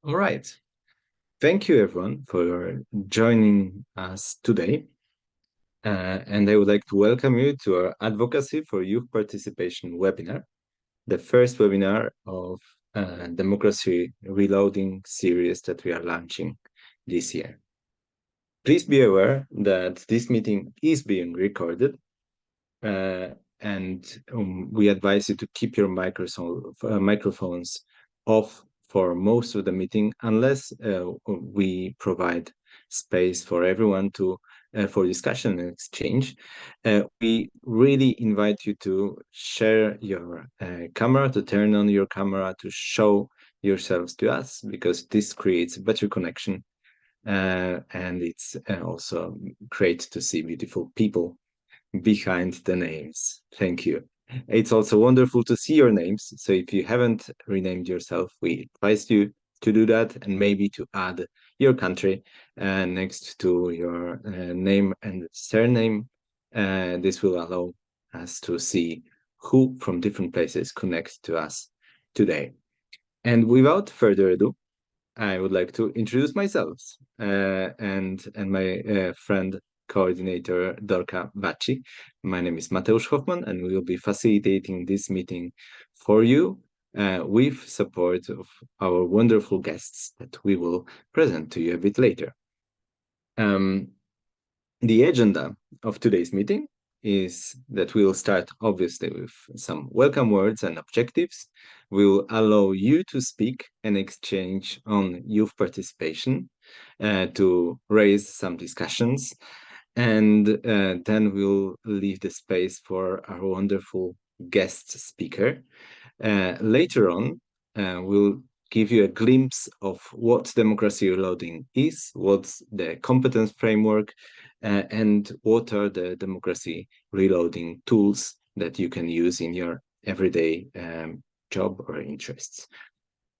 All right. Thank you, everyone, for joining us today. And I would like to welcome you to our Advocacy for Youth Participation webinar, the first webinar of Democracy Reloading series that we are launching this year. Please be aware that this meeting is being recorded, and we advise you to keep your microphones off for most of the meeting, unless we provide space for everyone to for discussion and exchange. We really invite you to share your camera, to turn on your camera, to show yourselves to us, because this creates a better connection, and it's also great to see beautiful people behind the names. Thank you. It's also wonderful to see your names. So if you haven't renamed yourself, we advise you to do that, and maybe to add your country next to your name and surname. This will allow us to see who from different places connect to us today. And without further ado, I would like to introduce myself and my friend coordinator Dorka Bacci. My name is Mateusz Hoffman, and we will be facilitating this meeting for you with support of our wonderful guests that we will present to you a bit later. The agenda of today's meeting is that we will start obviously with some welcome words and objectives. We will allow you to speak and exchange on youth participation, to raise some discussions, and then we'll leave the space for our wonderful guest speaker. Later on, we'll give you a glimpse of what democracy reloading is, what's the competence framework, and what are the democracy reloading tools that you can use in your everyday job or interests.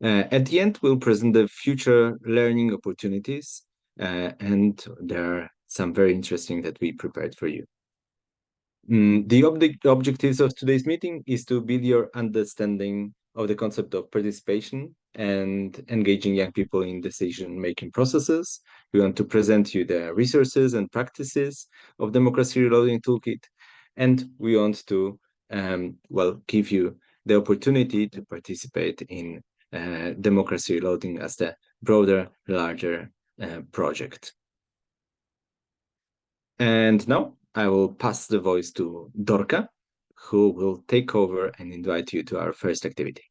At the end, we'll present the future learning opportunities, and there are some very interesting that we prepared for you. The objectives of today's meeting is to build your understanding of the concept of participation and engaging young people in decision-making processes. We want to present you the resources and practices of Democracy Reloading Toolkit, and we want to, give you the opportunity to participate in Democracy Reloading as the broader, larger project. And now I will pass the voice to Dorka, who will take over and invite you to our first activity.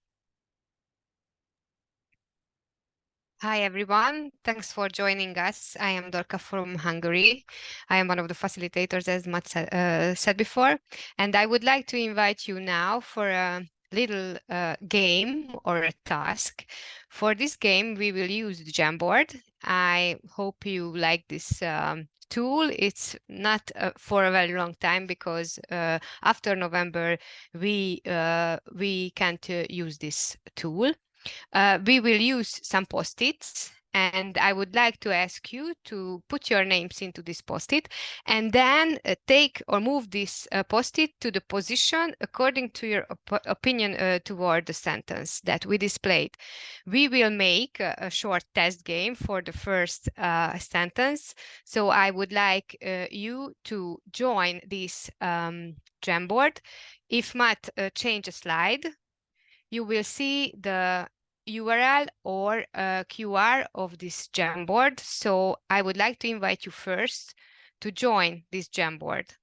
Hi, everyone. Thanks for joining us. I am Dorka from Hungary. I am one of the facilitators, as Matt said before. And I would like to invite you now for a little game or a task. For this game, we will use the Jamboard. I hope you like this tool. It's not for a very long time, because after November, we can't use this tool. We will use some post-its, and I would like to ask you to put your names into this post-it, and then take or move this post-it to the position according to your opinion toward the sentence that we displayed. We will make a short test game for the first sentence. So I would like you to join this Jamboard. If Matt change a slide, you will see the URL or QR of this Jamboard. So I would like to invite you first to join this Jamboard.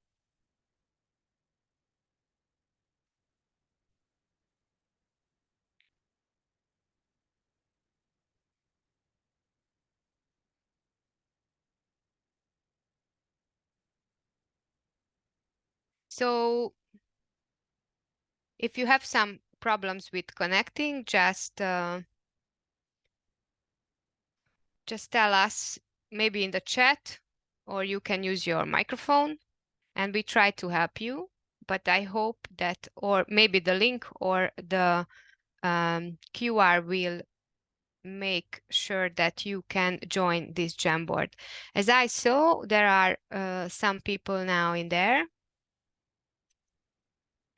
So if you have some problems with connecting, just tell us, maybe in the chat, or you can use your microphone, and we try to help you. But I hope that, or maybe the link or the QR will make sure that you can join this Jamboard. As I saw, there are some people now in there.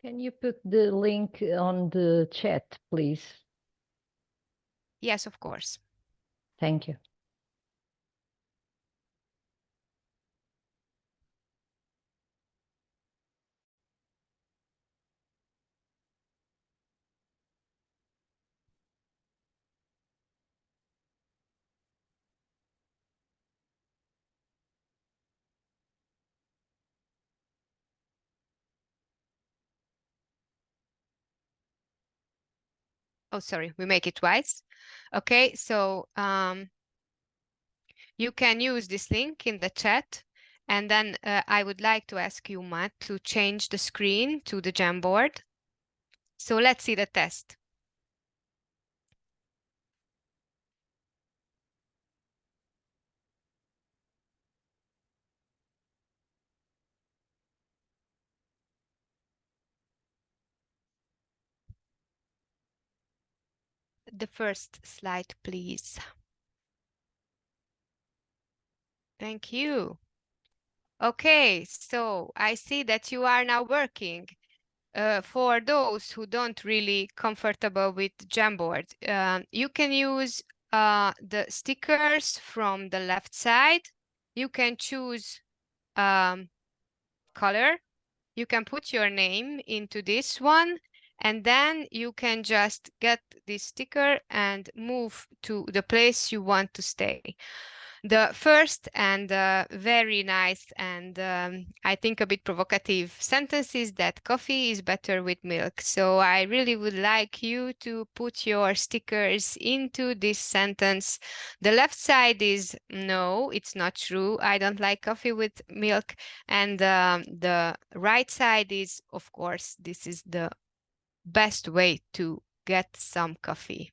Can you put the link on the chat, please? Yes, of course. Thank you. Oh, sorry, we make it twice. Okay, so you can use this link in the chat. And then I would like to ask you, Matt, to change the screen to the Jamboard. So let's see the test. The first slide, please. Thank you. Okay, so I see that you are now working. For those who don't really comfortable with Jamboard, you can use the stickers from the left side. You can choose color. You can put your name into this one, and then you can just get this sticker and move to the place you want to stay. The first and very nice and I think a bit provocative sentence is that coffee is better with milk. So I really would like you to put your stickers into this sentence. The left side is no, it's not true. I don't like coffee with milk. And the right side is, of course, this is the best way to get some coffee.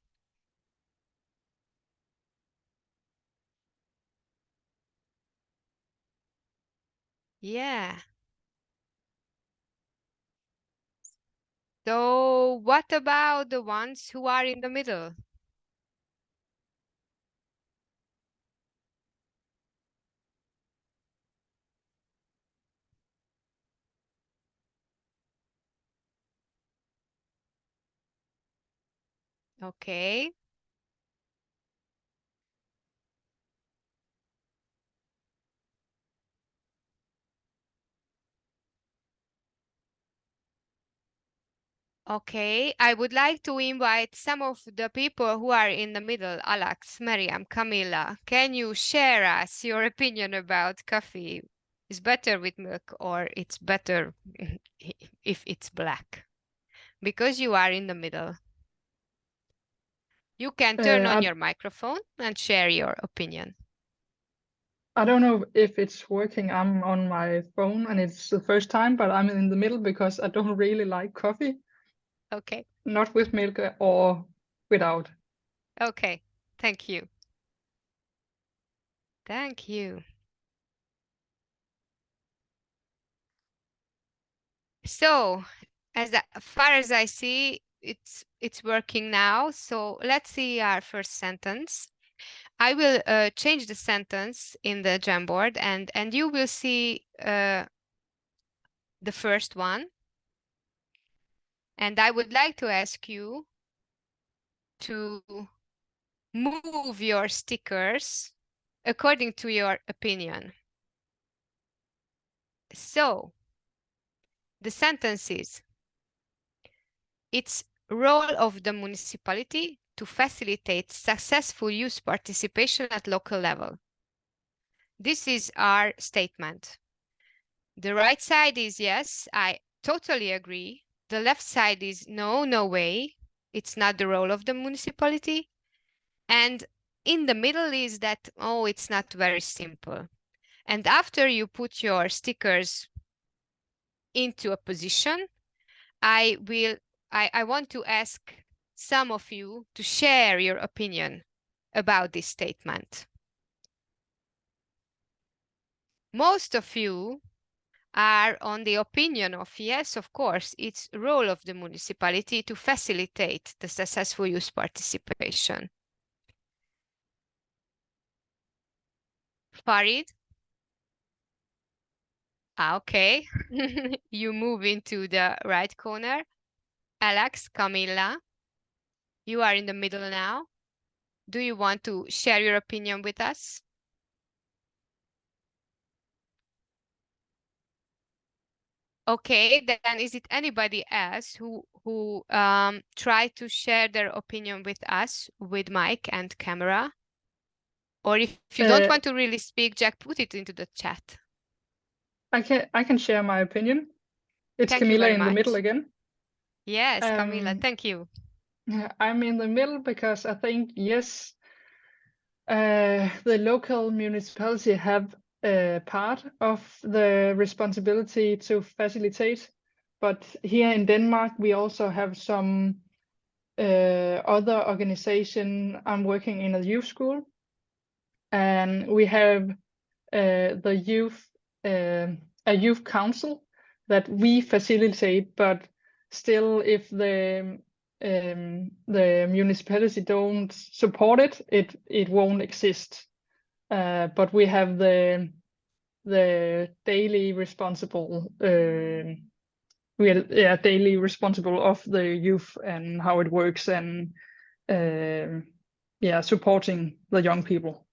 Yeah. So what about the ones who are in the middle? Okay. Okay, I would like to invite some of the people who are in the middle, Alex, Miriam, Camilla. Can you share us your opinion about coffee? Is better with milk or it's better if it's black? Because you are in the middle. You can turn on your microphone and share your opinion. I don't know if it's working. I'm on my phone and it's the first time, but I'm in the middle because I don't really like coffee. Okay. Not with milk or without. Okay. Thank you. Thank you. So, as far as I see, it's working now. So let's see our first sentence. I will change the sentence in the Jamboard, and you will see the first one. And I would like to ask you to move your stickers according to your opinion. So, the sentence is, it's role of the municipality to facilitate successful youth participation at local level. This is our statement. The right side is yes, I totally agree. The left side is no, no way. It's not the role of the municipality. And in the middle is that, oh, it's not very simple. And after you put your stickers into a position, I want to ask some of you to share your opinion about this statement. Most of you are on the opinion of, yes, of course, it's role of the municipality to facilitate the successful youth participation. Farid? Okay. You move into the right corner. Alex, Camilla, you are in the middle now. Do you want to share your opinion with us? Okay, then is it anybody else who try to share their opinion with us with mic and camera? Or if you don't want to really speak, Jack, put it into the chat. I can share my opinion. It's Thank you Camilla very in the middle much. again. Yes, Camilla, thank you. I'm in the middle because I think, yes, the local municipality have a part of the responsibility to facilitate. But here in Denmark, we also have some other organization. I'm working in a youth school, and we have the youth, a youth council that we facilitate. But still, if the municipality don't support it, it won't exist. But we have the daily responsible. We are daily responsible of the youth and how it works, and supporting the young people.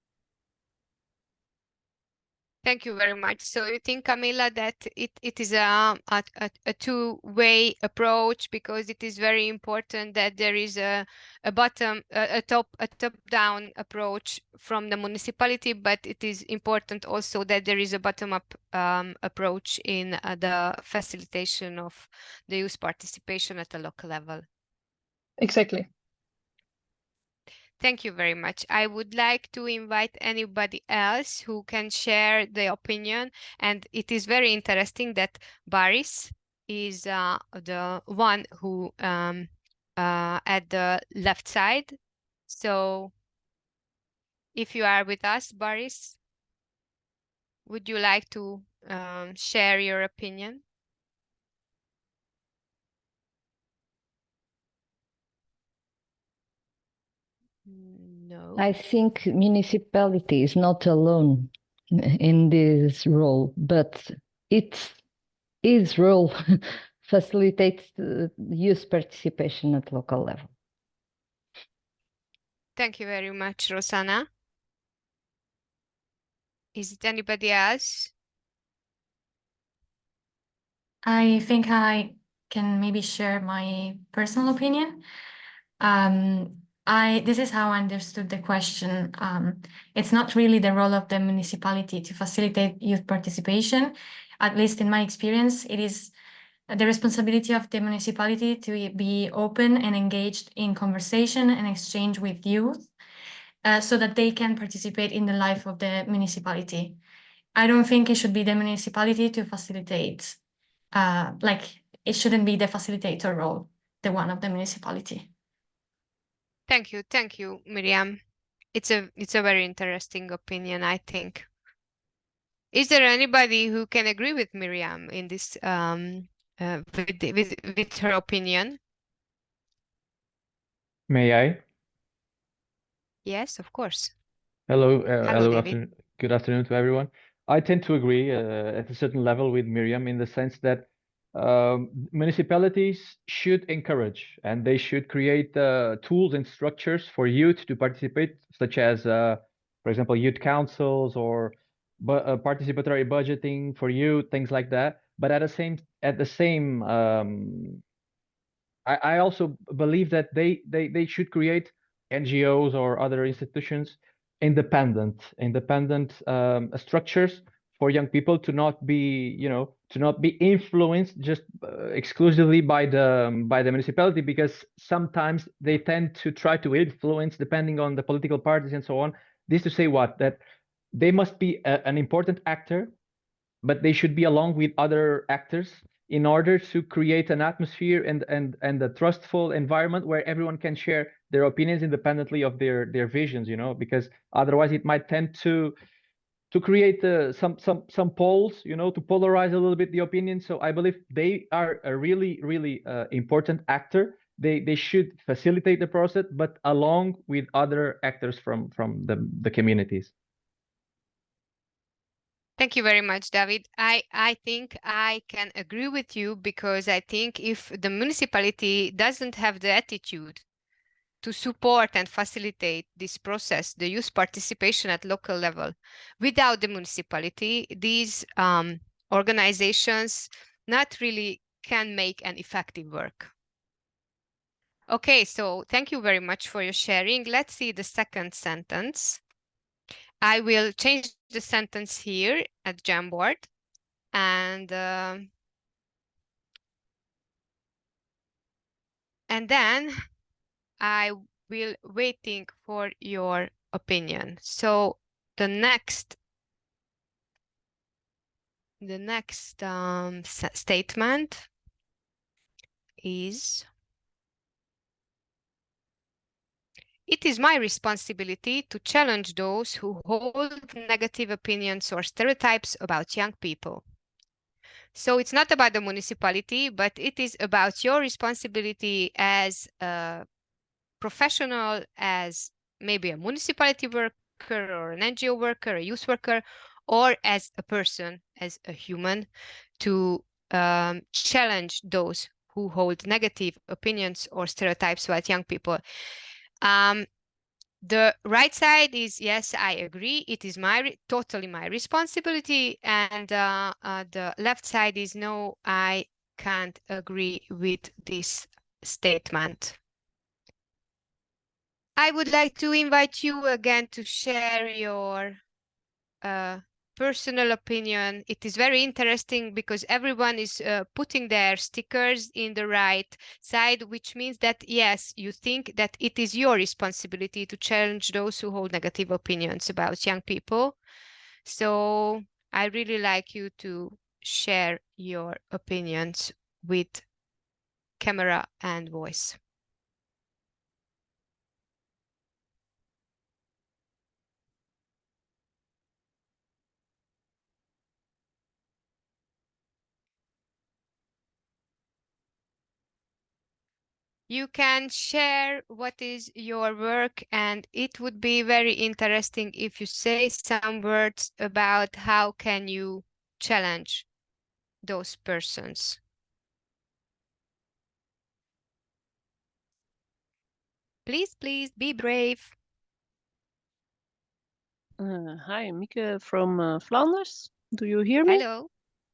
Thank you very much. So you think, Camilla, that it is a two-way approach, because it is very important that there is a top-down approach from the municipality, but it is important also that there is a bottom-up approach in the facilitation of the youth participation at a local level. Exactly. Thank you very much. I would like to invite anybody else who can share the opinion. And it is very interesting that Baris is the one who at the left side. So if you are with us, Baris, would you like to share your opinion? No. I think municipality is not alone in this role, but its role facilitates youth participation at local level. Thank you very much, Rosanna. Is it anybody else? I think I can maybe share my personal opinion. This is how I understood the question. It's not really the role of the municipality to facilitate youth participation. At least in my experience, it is the responsibility of the municipality to be open and engaged in conversation and exchange with youth, so that they can participate in the life of the municipality. I don't think it should be the municipality to facilitate, it shouldn't be the facilitator role, the one of the municipality. Thank you, Miriam. It's a very interesting opinion, I think. Is there anybody who can agree with Miriam in this with her opinion? May I? Yes, of course. Hello, Hello, David. good afternoon to everyone. I tend to agree at a certain level with Miriam, in the sense that municipalities should encourage and they should create tools and structures for youth to participate, such as, for example, youth councils or participatory budgeting for youth, things like that. But at the same, I also believe that they should create NGOs or other institutions, independent structures for young people to not be, to not be influenced just exclusively by the municipality, because sometimes they tend to try to influence depending on the political parties and so on. This to say what? That they must be an important actor, but they should be along with other actors in order to create an atmosphere and a trustful environment where everyone can share their opinions independently of their visions, because otherwise it might tend to create some poles, to polarize a little bit the opinion. So I believe they are a really important actor. They should facilitate the process, but along with other actors from the communities. Thank you very much, David. I think I can agree with you, because I think if the municipality doesn't have the attitude to support and facilitate this process, the youth participation at local level. Without the municipality, these organizations not really can make an effective work. Okay, so thank you very much for your sharing. Let's see the second sentence. I will change the sentence here at Jamboard, and then I will waiting for your opinion. So the next statement is, it is my responsibility to challenge those who hold negative opinions or stereotypes about young people. So it's not about the municipality, but it is about your responsibility as a professional, as maybe a municipality worker or an NGO worker, a youth worker, or as a person, as a human, to challenge those who hold negative opinions or stereotypes about young people. The right side is, yes, I agree, it is totally my responsibility, and the left side is, no, I can't agree with this statement. I would like to invite you again to share your personal opinion. It is very interesting because everyone is putting their stickers in the right side, which means that, yes, you think that it is your responsibility to challenge those who hold negative opinions about young people. So I really like you to share your opinions with camera and voice. You can share what is your work, and it would be very interesting if you say some words about how can you challenge those persons. Please, please be brave. Hi, Mieke from Flanders. Do you hear me? Hello.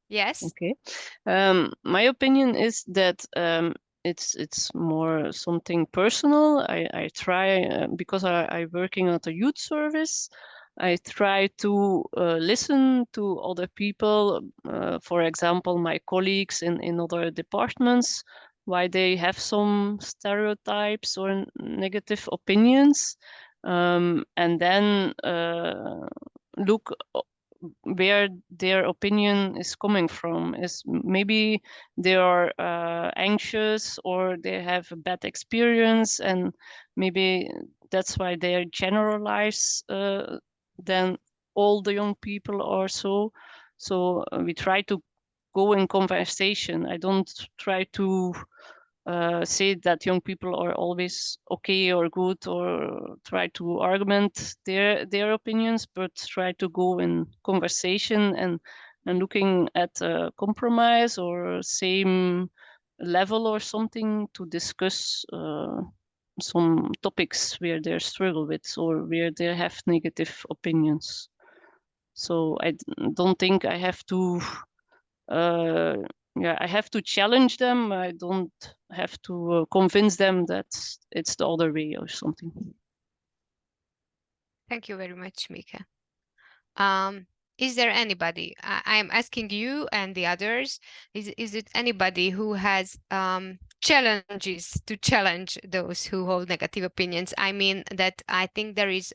Yes. Okay. My opinion is that it's more something personal. I try because I working at a youth service. I try to listen to other people, for example, my colleagues in other departments, why they have some stereotypes or negative opinions, and then look where their opinion is coming from. Is maybe they are anxious or they have a bad experience, and maybe that's why they generalize then all the young people are so. So we try to go in conversation. I don't try to say that young people are always okay or good, or try to argument their opinions, but try to go in conversation and looking at a compromise or same level or something to discuss some topics where they struggle with or where they have negative opinions. So I don't think I have to yeah, I have to challenge them. I don't have to convince them that it's the other way or something. Thank you very much, Mika. Is there anybody, I am asking you and the others, is it anybody who has challenges to challenge those who hold negative opinions? I mean that I think there is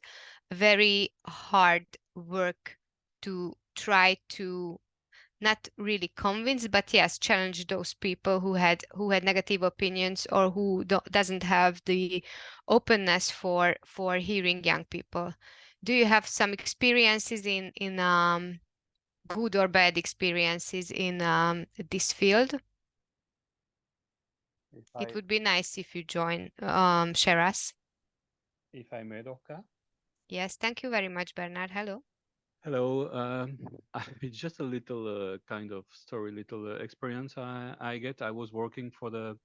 very hard work to try to not really convince, but yes, challenge those people who had negative opinions or who doesn't have the openness for hearing young people. Do you have some experiences in good or bad experiences in this field? It would be nice if you join, share us. If I may, Dorka. Yes, thank you very much, Bernard. Hello. Hello. It's just a little kind of story, little experience I get. I was working for the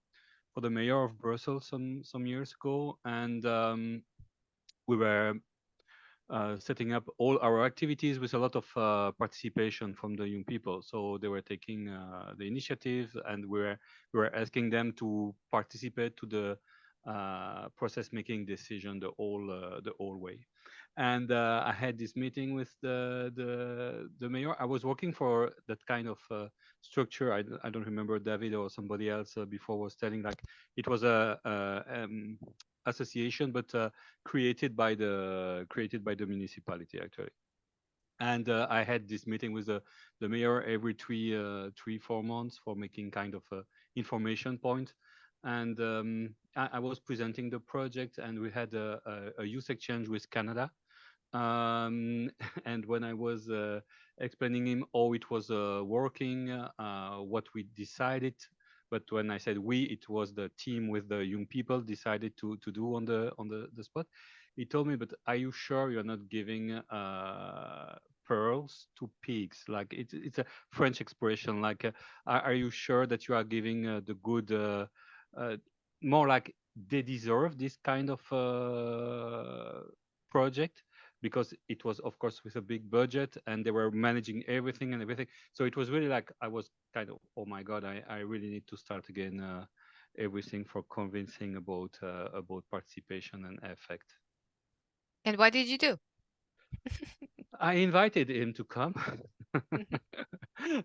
the mayor of Brussels some years ago, and we were setting up all our activities with a lot of participation from the young people. So they were taking the initiative, and we were asking them to participate to the process making decision the whole way. And I had this meeting with the mayor. I was working for that kind of structure. I don't remember David or somebody else before was telling, like, it was a association, but created by the municipality actually. And I had this meeting with the mayor every 3-4 months for making kind of a information point. And I was presenting the project, and we had a youth exchange with Canada. And when I was explaining him how it was working, what we decided, but when I said we, it was the team with the young people decided to do on the spot. He told me, but are you sure you're not giving pearls to pigs? Like it's a French expression. Like, are you sure that you are giving the good, more like they deserve this kind of project? Because it was, of course, with a big budget, and they were managing everything. So it was really like, I was kind of, oh my God, I really need to start again everything for convincing about participation and effect. And what did you do? I invited him to come.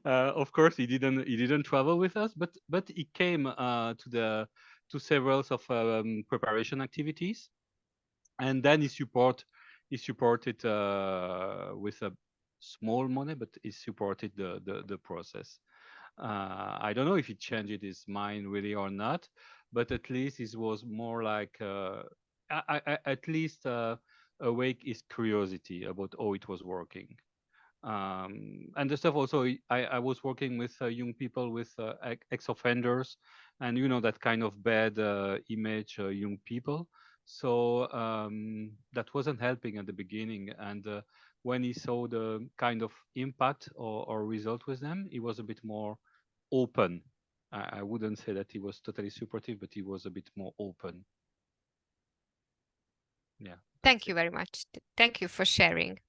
Of course, he didn't travel with us, but he came to several of preparation activities, and then he supported with a small money, but he supported the process. I don't know if he changed his mind really or not, but at least it was more like at least awake his curiosity about how it was working. And the stuff also, I was working with young people with ex-offenders, and that kind of bad image young people. So that wasn't helping at the beginning. And when he saw the kind of impact or result with them, he was a bit more open. I wouldn't say that he was totally supportive, but he was a bit more open. Yeah. Thank you very much. Thank you for sharing.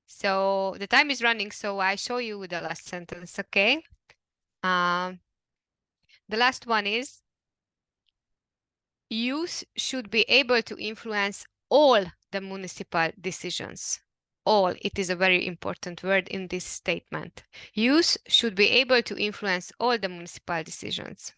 So the time is running, so I show you the last sentence, okay? The last one is, youth should be able to influence all the municipal decisions. All, it is a very important word in this statement. Youth should be able to influence all the municipal decisions.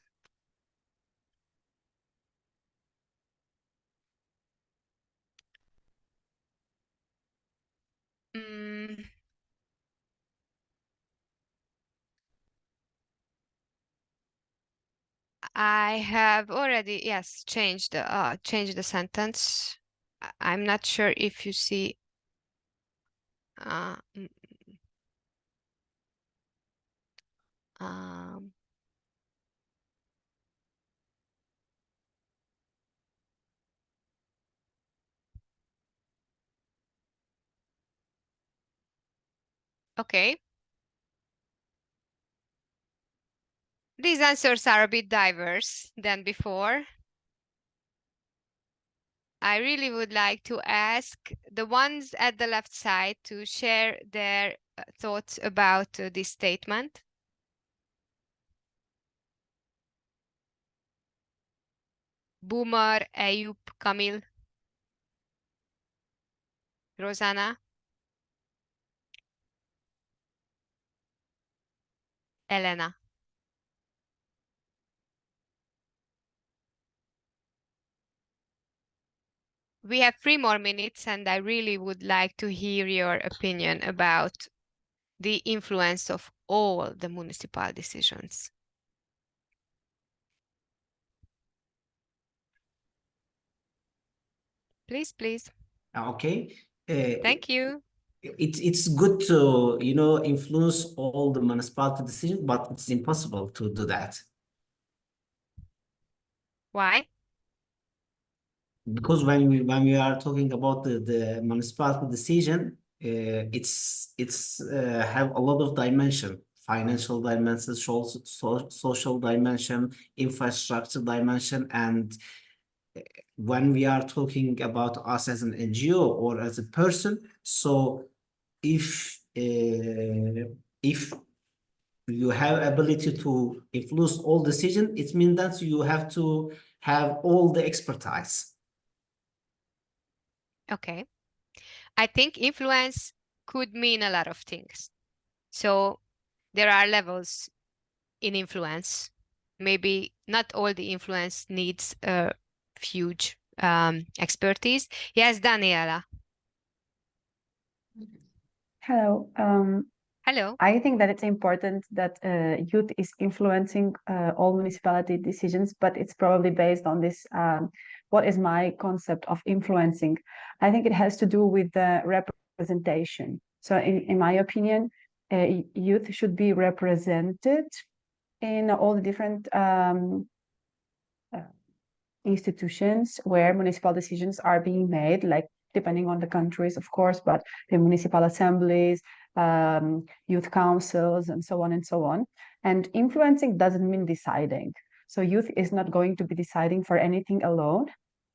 I have already, yes, changed the sentence. I'm not sure if you see. Okay. These answers are a bit diverse than before. I really would like to ask the ones at the left side to share their thoughts about this statement. Boomer, Ayub, Kamil, Rosanna, Elena. We have 3 more minutes, and I really would like to hear your opinion about the influence of all the municipal decisions. Please, please. Okay. Thank you. It's good to, influence all the municipality decisions, but it's impossible to do that. Why? Because when we are talking about the municipality decision, it's have a lot of dimension, financial dimension, social dimension, infrastructure dimension, and when we are talking about us as an NGO or as a person, so if you have ability to influence all decision, it means that you have to have all the expertise. Okay. I think influence could mean a lot of things. So there are levels in influence. Maybe not all the influence needs a huge expertise. Yes, Daniela. Hello. Hello. I think that it's important that youth is influencing all municipality decisions, but it's probably based on this. What is my concept of influencing? I think it has to do with the representation. So, in my opinion, youth should be represented in all the different institutions where municipal decisions are being made, like depending on the countries, of course, but the municipal assemblies, youth councils, and so on and so on. And influencing doesn't mean deciding. So youth is not going to be deciding for anything alone,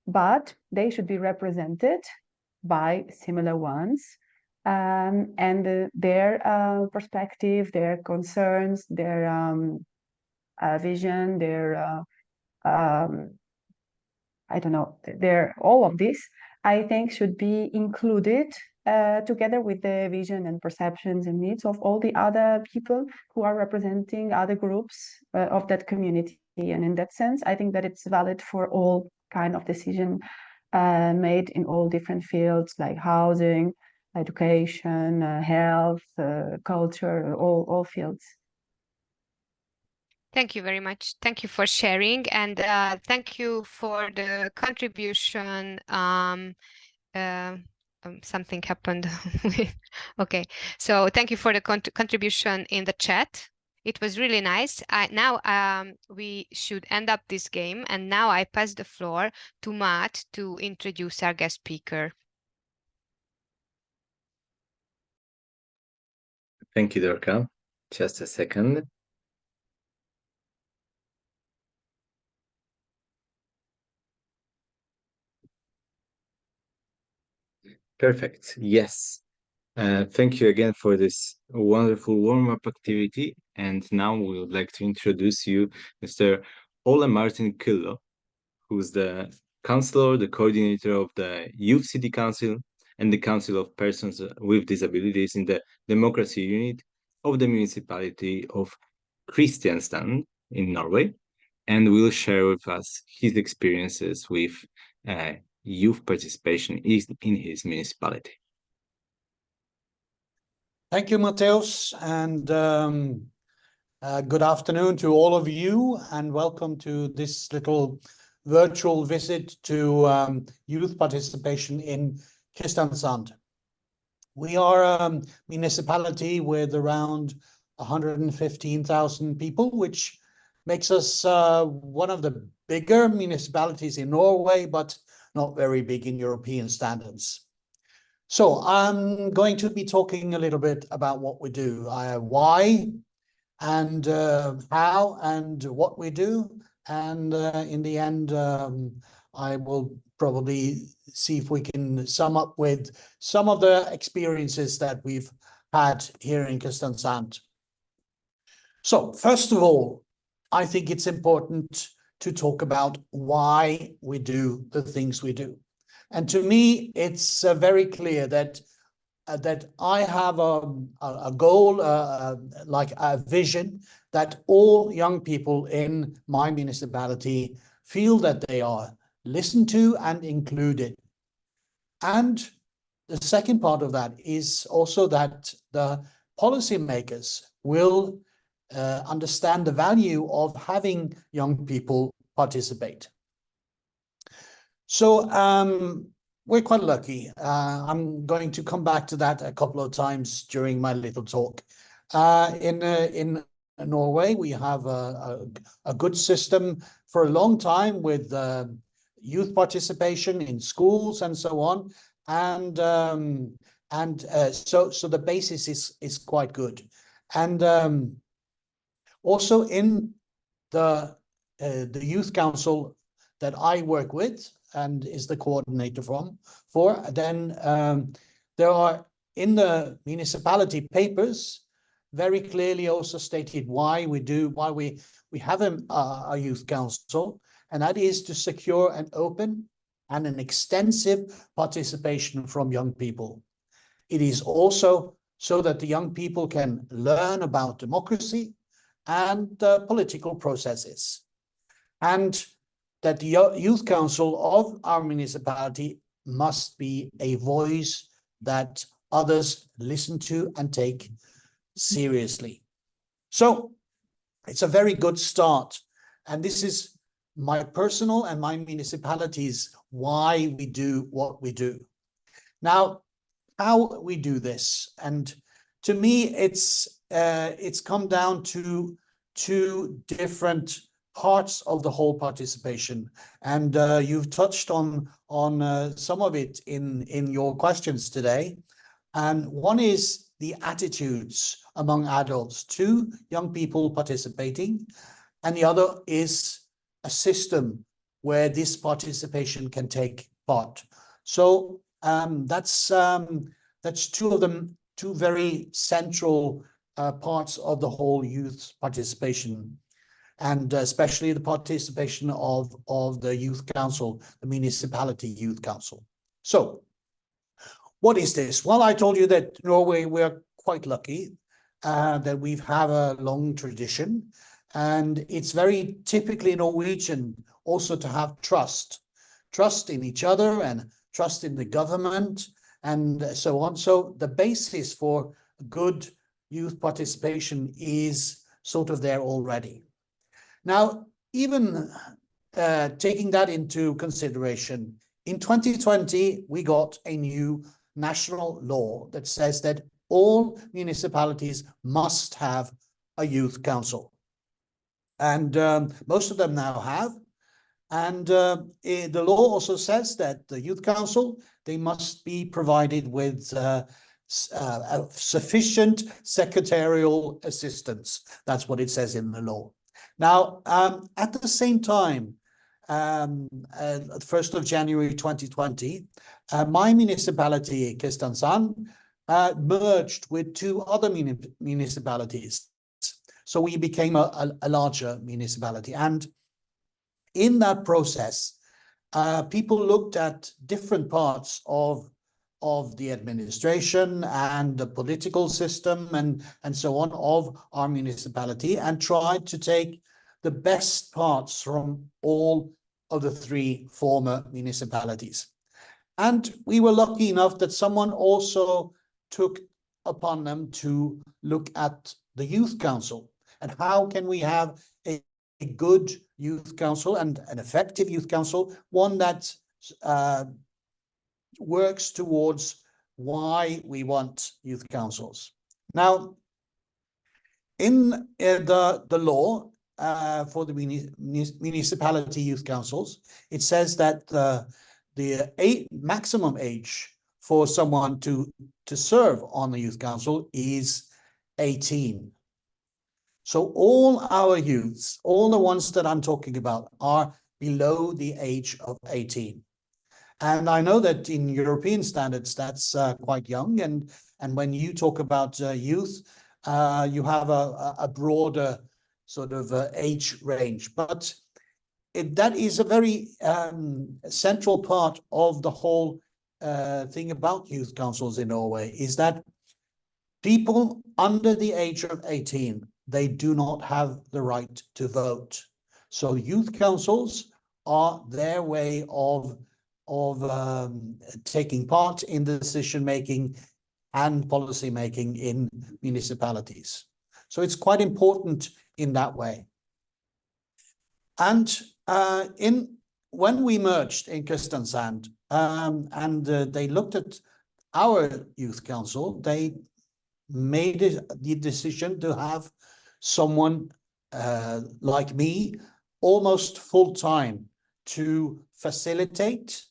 but they should be represented by similar ones. And their perspective, their concerns, their vision, their I don't know, all of this, I think, should be included together with the vision and perceptions and needs of all the other people who are representing other groups of that community. And in that sense, I think that it's valid for all kind of decision made in all different fields like housing, education, health, culture, all fields. Thank you very much. Thank you for sharing, and thank you for the contribution. Something happened. Okay, so thank you for the contribution in the chat. It was really nice. Now we should end up this game, and now I pass the floor to Matt to introduce our guest speaker. Thank you, Dorka. Just a second. Perfect. Yes. Thank you again for this wonderful warm-up activity. And now we would like to introduce you Mr. Ole Martin Kyllo, who's the counselor, the coordinator of the Youth City Council and the Council of Persons with Disabilities in the Democracy Unit of the municipality of Kristiansand in Norway, and will share with us his experiences with youth participation in his municipality. Thank you, Mateus, and good afternoon to all of you, and welcome to this little virtual visit to youth participation in Kristiansand. We are a municipality with around 115,000 people, which makes us one of the bigger municipalities in Norway, but not very big in European standards. So I'm going to be talking a little bit about what we do, why and how and what we do. And in the end, I will probably see if we can sum up with some of the experiences that we've had here in Kristiansand. So first of all, I think it's important to talk about why we do the things we do. And to me, it's very clear that I have a goal, like a vision, that all young people in my municipality feel that they are listened to and included. And the second part of that is also that the policymakers will understand the value of having young people participate. So we're quite lucky. I'm going to come back to that a couple of times during my little talk. In Norway, we have a good system for a long time with youth participation in schools and so on. And so the basis is quite good. And Also in the youth council that I work with and is the coordinator for, then there are in the municipality papers very clearly also stated why we have a youth council, and that is to secure an open and an extensive participation from young people. It is also so that the young people can learn about democracy and political processes, and that the youth council of our municipality must be a voice that others listen to and take seriously. So it's a very good start, and this is my personal and my municipality's why we do what we do. Now, how we do this, and to me it's come down to two different parts of the whole participation, and you've touched on some of it in your questions today. And one is the attitudes among adults to young people participating, and the other is a system where this participation can take part. So that's two of them, two very central parts of the whole youth participation, and especially the participation of the youth council, the municipality youth council. So what is this? Well, I told you that Norway, we're quite lucky that we have a long tradition, and it's very typically Norwegian also to have trust in each other and trust in the government and so on. So the basis for good youth participation is sort of there already. Now, even taking that into consideration, in 2020, we got a new national law that says that all municipalities must have a youth council. And most of them now have. And the law also says that the youth council, they must be provided with sufficient secretarial assistance. That's what it says in the law. Now, at the same time, 1st of January 2020, my municipality, Kristiansand, merged with two other municipalities. So we became a larger municipality. And in that process, people looked at different parts of the administration and the political system and so on of our municipality, and tried to take the best parts from all of the three former municipalities. And we were lucky enough that someone also took upon them to look at the youth council, and how can we have a good youth council and an effective youth council, one that works towards why we want youth councils. Now, in the law for the municipality youth councils, it says that the maximum age for someone to serve on the youth council is 18. So all our youths, all the ones that I'm talking about, are below the age of 18. And I know that in European standards, that's quite young. And when you talk about youth, you have a broader sort of age range. But that is a very central part of the whole thing about youth councils in Norway, is that people under the age of 18, they do not have the right to vote. So youth councils are their way of taking part in the decision-making and policy-making in municipalities. So it's quite important in that way. And when we merged in Kristiansand, and they looked at our youth council, they made the decision to have someone like me almost full-time to facilitate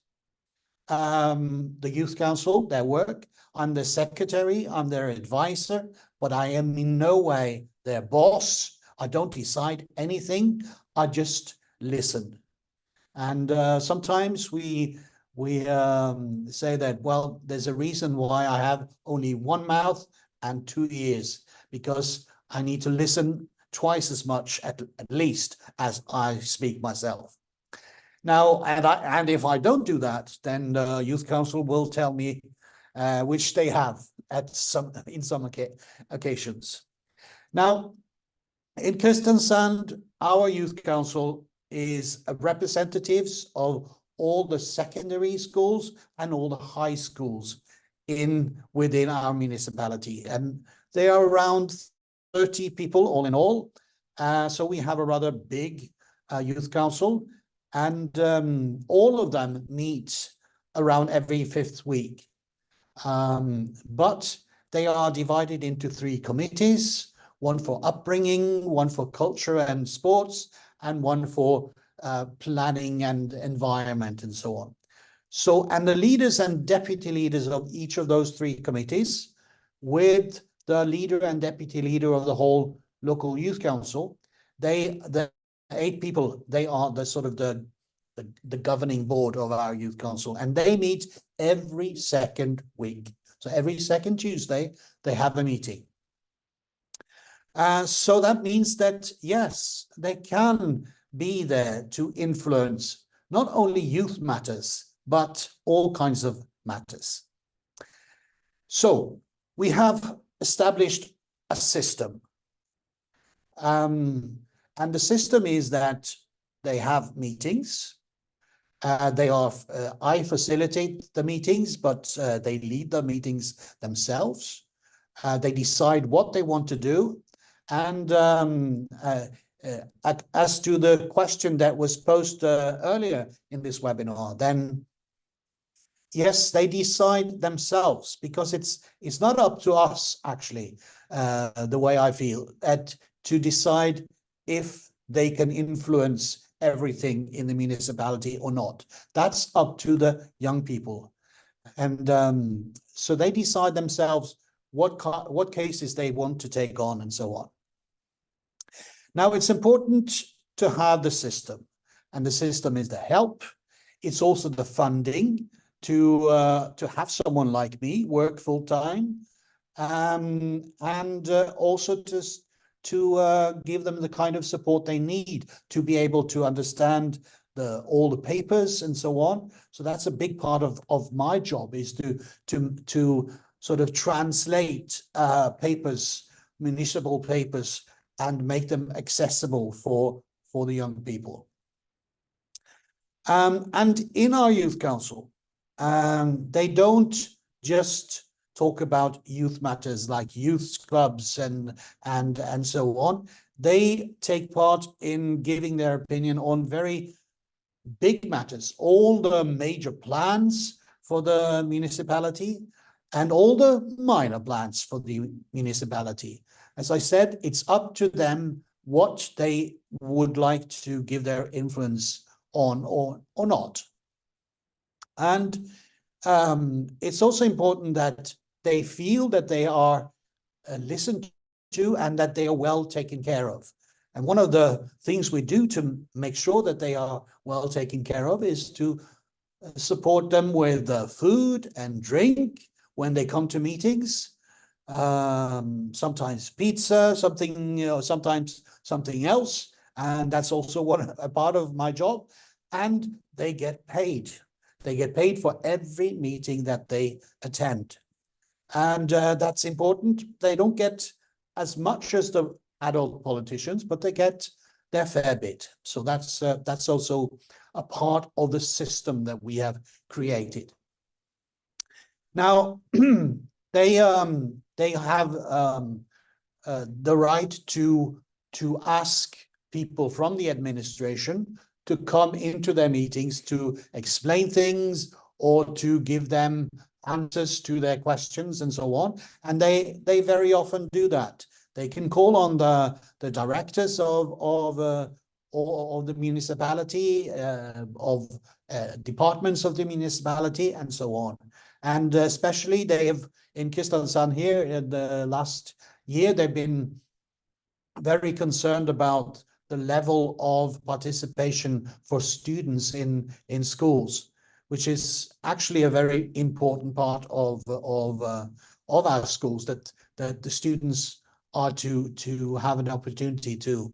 the youth council, their work. I'm the secretary, I'm their advisor, but I am in no way their boss. I don't decide anything. I just listen. And sometimes we say that, well, there's a reason why I have only one mouth and 2 ears, because I need to listen twice as much at least as I speak myself. Now, and if I don't do that, then the Youth Council will tell me, which they have in some occasions. Now, in Kristiansand, our Youth Council is representatives of all the secondary schools and all the high schools within our municipality, and they are around 30 people all in all. So we have a rather big Youth Council, and all of them meet around every 5th week. But they are divided into 3 committees, one for upbringing, one for culture and sports, and one for planning and environment and so on. So, and the leaders and deputy leaders of each of those 3 committees, with the leader and deputy leader of the whole local youth council, the 8 people, they are the sort of the governing board of our youth council, and they meet every 2nd week. So every 2nd Tuesday, they have a meeting. So that means that, yes, they can be there to influence not only youth matters, but all kinds of matters. So we have established a system. And the system is that they have meetings. I facilitate the meetings, but they lead the meetings themselves. They decide what they want to do. And as to the question that was posed earlier in this webinar, then yes, they decide themselves, because it's not up to us, actually, the way I feel, to decide if they can influence everything in the municipality or not. That's up to the young people. And so they decide themselves what cases they want to take on and so on. Now, it's important to have the system, and the system is the help. It's also the funding to have someone like me work full time, and also to give them the kind of support they need to be able to understand all the papers and so on. So that's a big part of my job, is to sort of translate papers, municipal papers, and make them accessible for the young people. And in our youth council, they don't just talk about youth matters like youth clubs and so on. They take part in giving their opinion on very big matters, all the major plans for the municipality and all the minor plans for the municipality. As I said, it's up to them what they would like to give their influence on or not. And it's also important that they feel that they are listened to and that they are well taken care of. And one of the things we do to make sure that they are well taken care of is to support them with food and drink when they come to meetings. Sometimes pizza, sometimes something else. And that's also a part of my job. And they get paid. They get paid for every meeting that they attend. And that's important. They don't get as much as the adult politicians, but they get their fair bit. So that's also a part of the system that we have created. Now, they have the right to ask people from the administration to come into their meetings to explain things or to give them answers to their questions and so on. And they very often do that. They can call on the directors of the municipality, of departments of the municipality, and so on. And especially they have in Kristiansand here in the last year, they've been very concerned about the level of participation for students in schools, which is actually a very important part of our schools, that the students are to have an opportunity to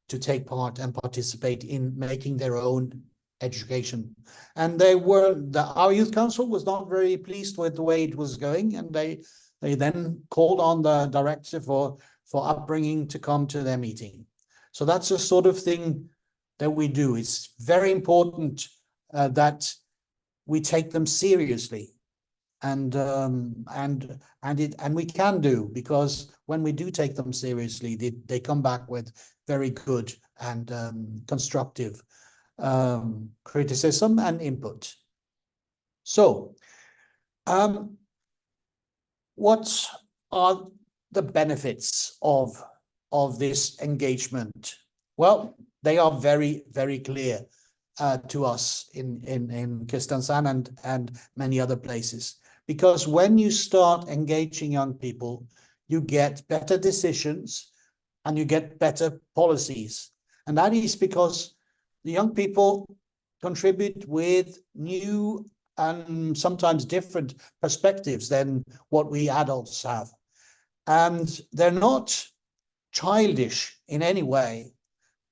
take part and participate in making their own education. And our youth council was not very pleased with the way it was going, and they then called on the director for upbringing to come to their meeting. So that's the sort of thing that we do. It's very important that we take them seriously, and we can do, because when we do take them seriously, they come back with very good and constructive criticism and input. So, what are the benefits of this engagement? Well, they are very, very clear to us in Kristiansand and many other places. Because when you start engaging young people, you get better decisions and you get better policies. And that is because the young people contribute with new and sometimes different perspectives than what we adults have. And they're not childish in any way,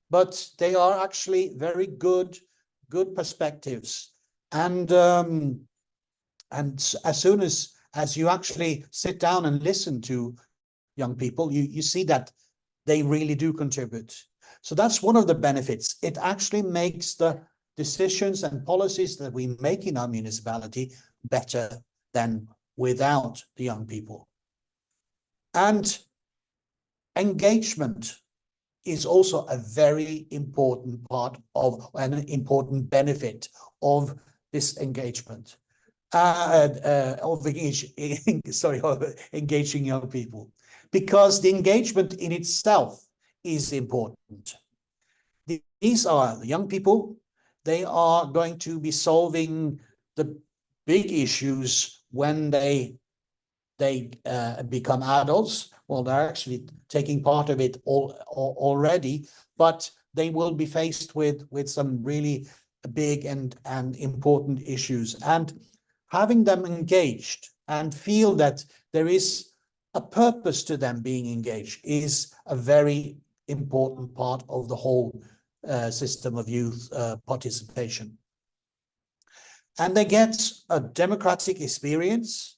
but they are actually very good perspectives. And as soon as you actually sit down and listen to young people, you see that they really do contribute. So that's one of the benefits. It actually makes the decisions and policies that we make in our municipality better than without the young people. And engagement is also a very important part of an important benefit of this engagement, of engaging young people, because the engagement in itself is important. These are the young people. They are going to be solving the big issues when they become adults. Well, they're actually taking part of it already, but they will be faced with some really big and important issues. And having them engaged and feel that there is a purpose to them being engaged is a very important part of the whole system of youth participation. And they get a democratic experience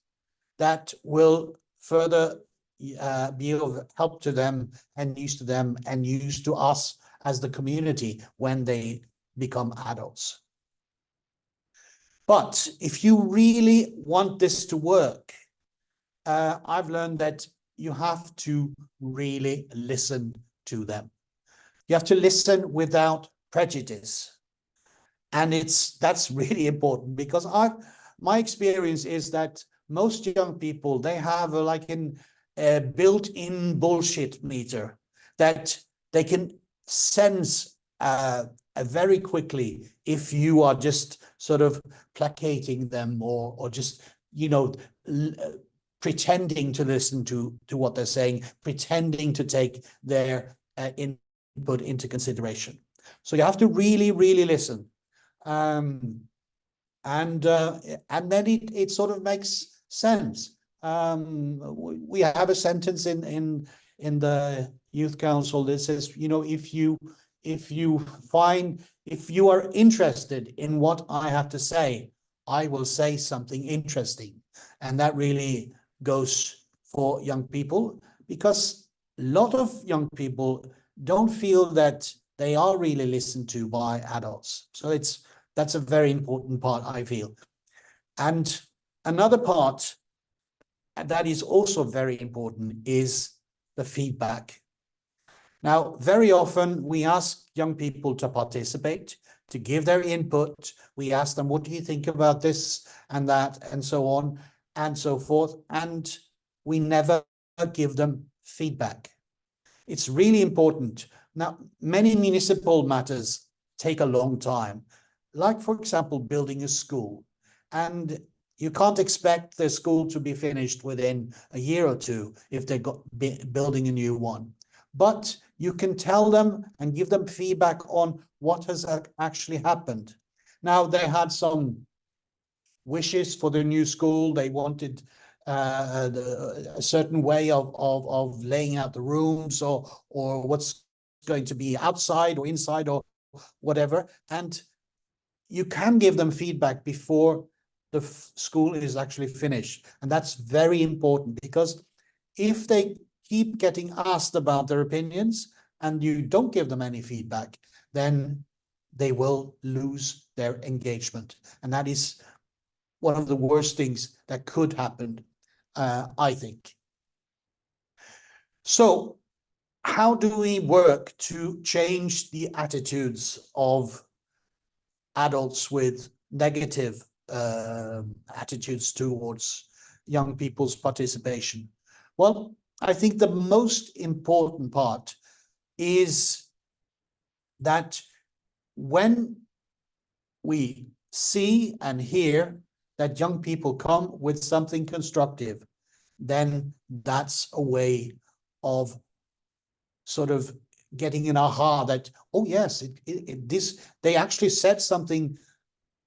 that will further be of help to them and use to them and use to us as the community when they become adults. But if you really want this to work, I've learned that you have to really listen to them. You have to listen without prejudice. And that's really important, because my experience is that most young people, they have a built-in bullshit meter that they can sense very quickly if you are just sort of placating them or just, pretending to listen to what they're saying, pretending to take their input into consideration. So you have to really, really listen. And then it sort of makes sense. We have a sentence in the youth council that says, if you are interested in what I have to say, I will say something interesting. And that really goes for young people, because a lot of young people don't feel that they are really listened to by adults. So that's a very important part, I feel. And another part that is also very important is the feedback. Now, very often we ask young people to participate, to give their input. We ask them, what do you think about this and that, and so on and so forth. And we never give them feedback. It's really important. Now, many municipal matters take a long time, like, for example, building a school. And you can't expect the school to be finished within a year or two if they're building a new one. But you can tell them and give them feedback on what has actually happened. Now, they had some wishes for the new school. They wanted a certain way of laying out the rooms, or what's going to be outside or inside or whatever. And you can give them feedback before the school is actually finished. And that's very important, because if they keep getting asked about their opinions and you don't give them any feedback, then they will lose their engagement. And that is one of the worst things that could happen, I think. So how do we work to change the attitudes of adults with negative attitudes towards young people's participation? Well, I think the most important part is that when we see and hear that young people come with something constructive, then that's a way of sort of getting an aha that, oh yes, they actually said something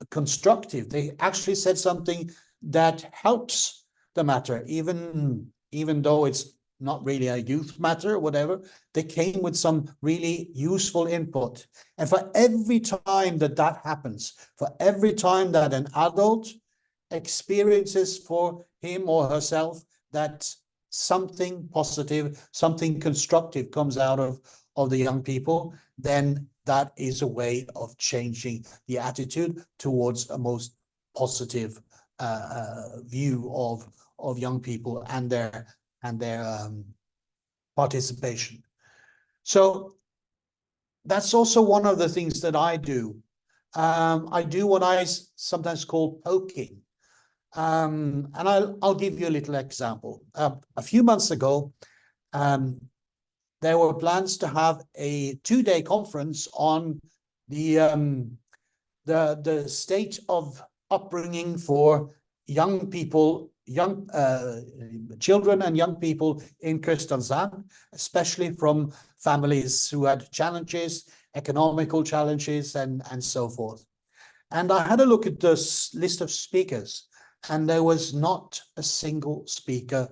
constructive. They actually said something that helps the matter, even though it's not really a youth matter or whatever. They came with some really useful input. And for every time that happens, for every time that an adult experiences for him or herself that something positive, something constructive comes out of the young people, then that is a way of changing the attitude towards a most positive view of young people and their participation. So that's also one of the things that I do. I do what I sometimes call poking. And I'll give you a little example. A few months ago, there were plans to have a 2-day conference on the state of upbringing for young people, children and young people in Kristiansand, especially from families who had challenges, economical challenges, and so forth. And I had a look at this list of speakers, and there was not a single speaker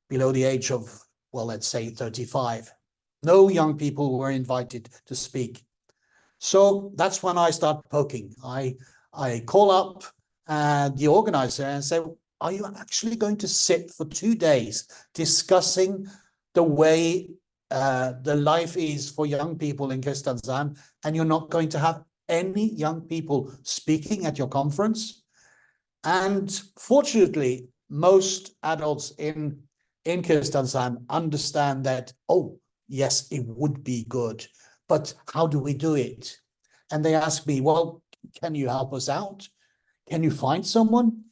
below the age of, well, let's say 35. No young people were invited to speak. So that's when I start poking. I call up the organizer and say, are you actually going to sit for 2 days discussing the way the life is for young people in Kristiansand, and you're not going to have any young people speaking at your conference? And fortunately, most adults in Kristiansand understand that, oh, yes, it would be good, but how do we do it? And they ask me, well, can you help us out? Can you find someone?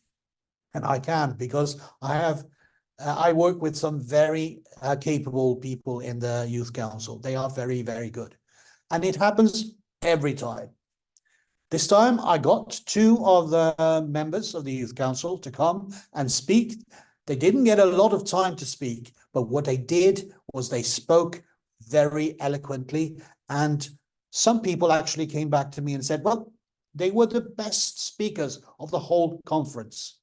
And I can, because I work with some very capable people in the youth council. They are very, very good. And it happens every time. This time I got 2 of the members of the youth council to come and speak. They didn't get a lot of time to speak, but what they did was they spoke very eloquently. And some people actually came back to me and said, well, they were the best speakers of the whole conference.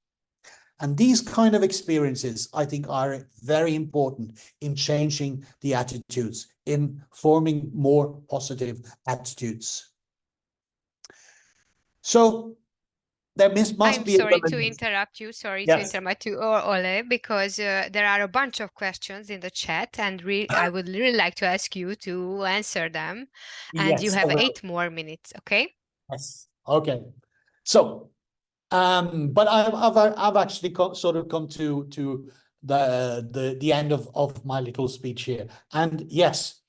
And these kind of experiences, I think, are very important in changing the attitudes, in forming more positive attitudes. So there must I'm be sorry to interrupt you. Sorry to Yes. interrupt you, Ole, because there are a bunch of questions in the chat, and I would really like to ask you to answer them. And you Yes, have I will. 8 more minutes, okay? Yes. Okay. So, but I've actually sort of come to the end of my little speech here. And yes,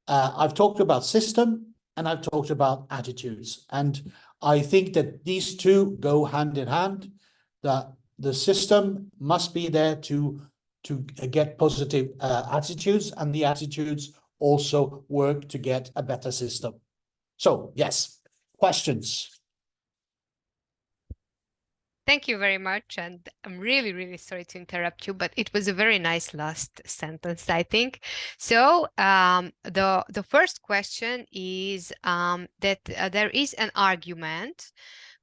I've talked about system and I've talked about attitudes. And I think that these two go hand in hand. That the system must be there to get positive attitudes, and the attitudes also work to get a better system. So yes, questions. Thank you very much. And I'm really, really sorry to interrupt you, but it was a very nice last sentence, I think. So the first question is that there is an argument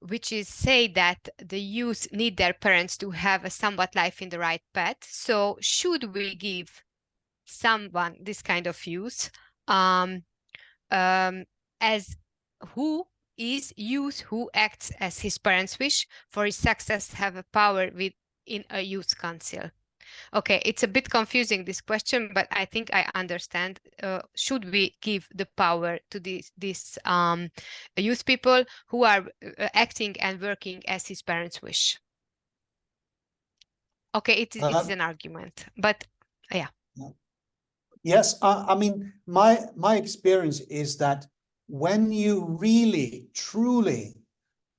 which is say that the youth need their parents to have a somewhat life in the right path. So should we give someone this kind of youth as who is youth who acts as his parents wish for his success have a power in a youth council? Okay, it's a bit confusing, this question, but I think I understand. Should we give the power to these youth people who are acting and working as his parents wish? Okay, it is an argument, but yeah. Yes, I mean, my experience is that when you really, truly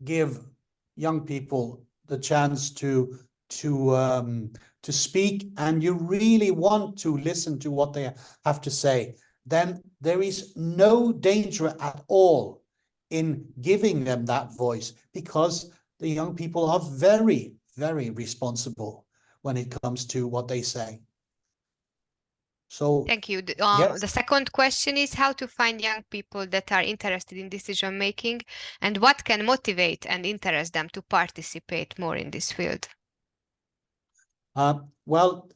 give young people the chance to speak, and you really want to listen to what they have to say, then there is no danger at all in giving them that voice, because the young people are very, very responsible when it comes to what they say. So thank you. yes. The second question is how to find young people that are interested in decision making, and what can motivate and interest them to participate more in this field? Well,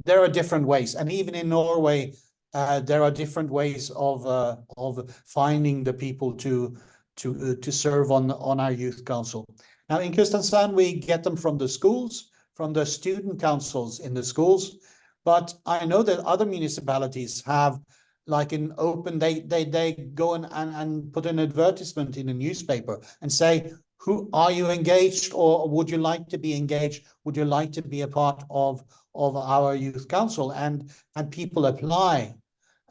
there are different ways, and even in Norway, there are different ways of finding the people to serve on our youth council. Now, in Kristiansand, we get them from the schools, from the student councils in the schools, but I know that other municipalities have, like in open, they go and put an advertisement in a newspaper and say, who are you engaged, or would you like to be engaged? Would you like to be a part of our youth council? And people apply.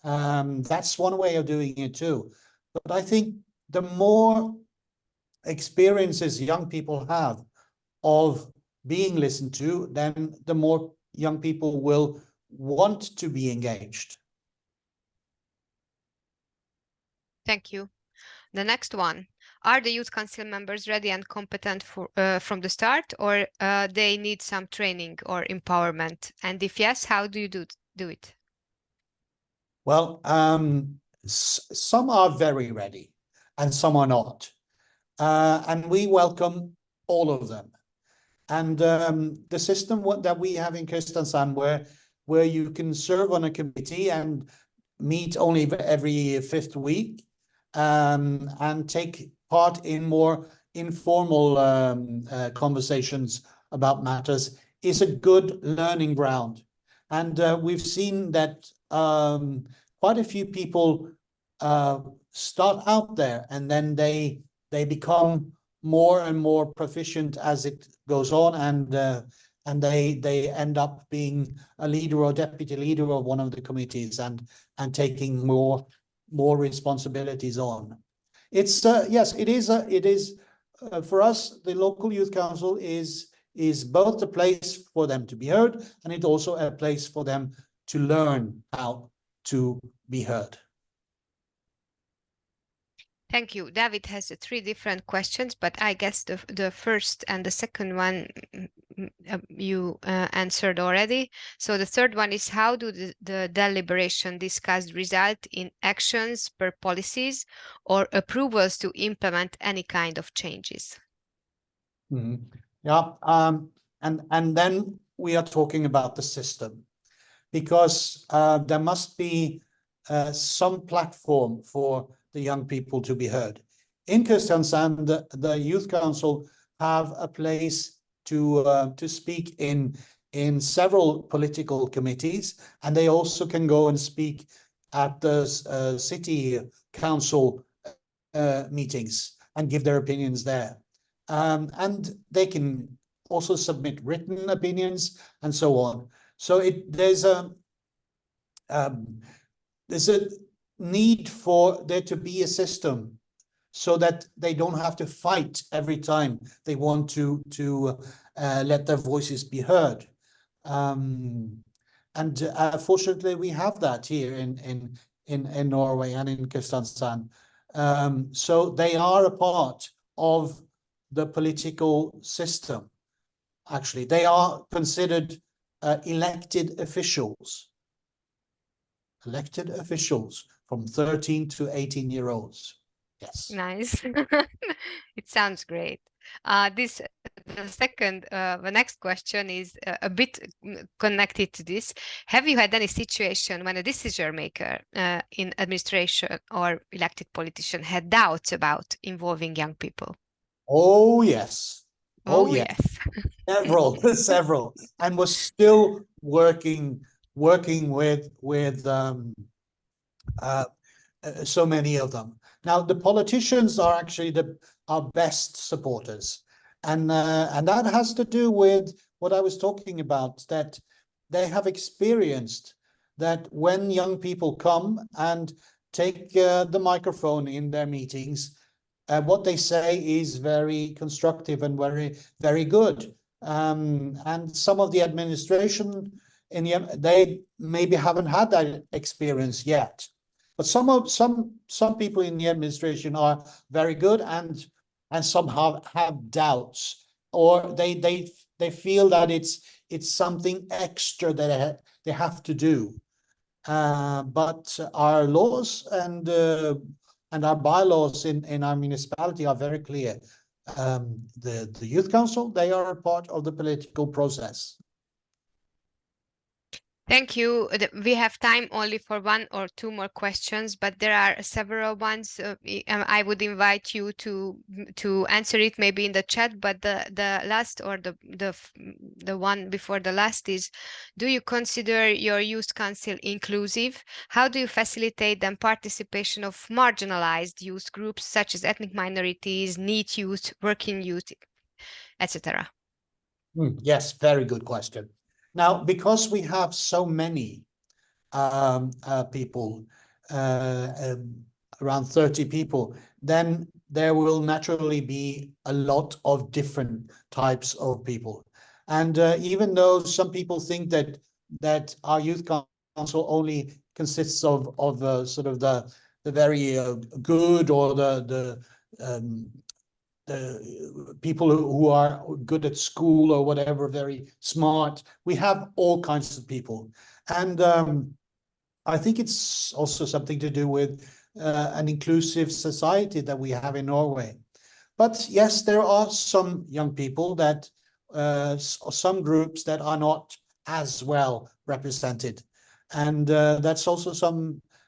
That's one way of doing it too. But I think the more experiences young people have of being listened to, then the more young people will want to be engaged. Thank you. The next one. Are the youth council members ready and competent for, from the start, or they need some training or empowerment? And if yes, how do you do it? Well, some are very ready and some are not. And we welcome all of them. And the system that we have in Kristiansand, where you can serve on a committee and meet only every fifth week, and take part in more informal conversations about matters, is a good learning ground. And we've seen that quite a few people start out there, and then they become more and more proficient as it goes on, and they end up being a leader or deputy leader of one of the committees, and taking more responsibilities on. It's yes, it is for us, the local youth council is both a place for them to be heard, and it's also a place for them to learn how to be heard. Thank you. David has 3 different questions, but I guess the first and the second one you answered already. So the third one is, how do the deliberation discussed result in actions per policies or approvals to implement any kind of changes? Mm-hmm. Yeah, and then we are talking about the system, because there must be some platform for the young people to be heard. In Kristiansand, the youth council have a place to speak in several political committees, and they also can go and speak at the city council meetings and give their opinions there. And they can also submit written opinions and so on. So there's a need for there to be a system, so that they don't have to fight every time they want to let their voices be heard. And fortunately, we have that here in Norway and in Kristiansand. So they are a part of the political system, actually. They are considered elected officials. Elected officials from 13 to 18-year-olds. Yes. Nice. It sounds great. The next question is a bit connected to this. Have you had any situation when a decision maker in administration or elected politician had doubts about involving young people? Oh, yes. Oh, yes. Several, several, and was still working with so many of them. Now, the politicians are actually our best supporters, and that has to do with what I was talking about, that they have experienced that when young people come and take the microphone in their meetings, what they say is very constructive and very good. And some of the administration they maybe haven't had that experience yet. But some people in the administration are very good, and some have doubts, or they feel that it's something extra that they have to do. But our laws and our bylaws in our municipality are very clear. The youth council, they are a part of the political process. Thank you. We have time only for one or two more questions, but there are several ones. I would invite you to answer it maybe in the chat. But the last, or the one before the last, is: do you consider your youth council inclusive? How do you facilitate the participation of marginalized youth groups such as ethnic minorities, NEET youth, working youth, etc.? Yes, very good question. Now, because we have so many people, around 30 people, then there will naturally be a lot of different types of people. And even though some people think that our youth council only consists of sort of the very good, or the people who are good at school or whatever, very smart. We have all kinds of people. And I think it's also something to do with an inclusive society that we have in Norway. But yes, there are some young people that, some groups that are not as well represented. And that's also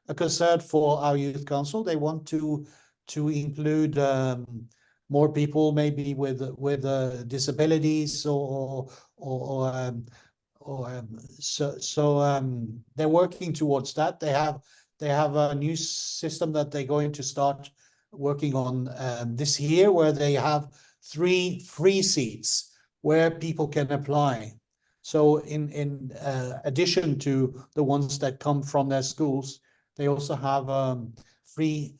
a concern for our youth council. They want to include more people, maybe with disabilities, so they're working towards that. They have a new system that they're going to start working on this year, where they have 3 free seats where people can apply. So in addition to the ones that come from their schools, they also have 3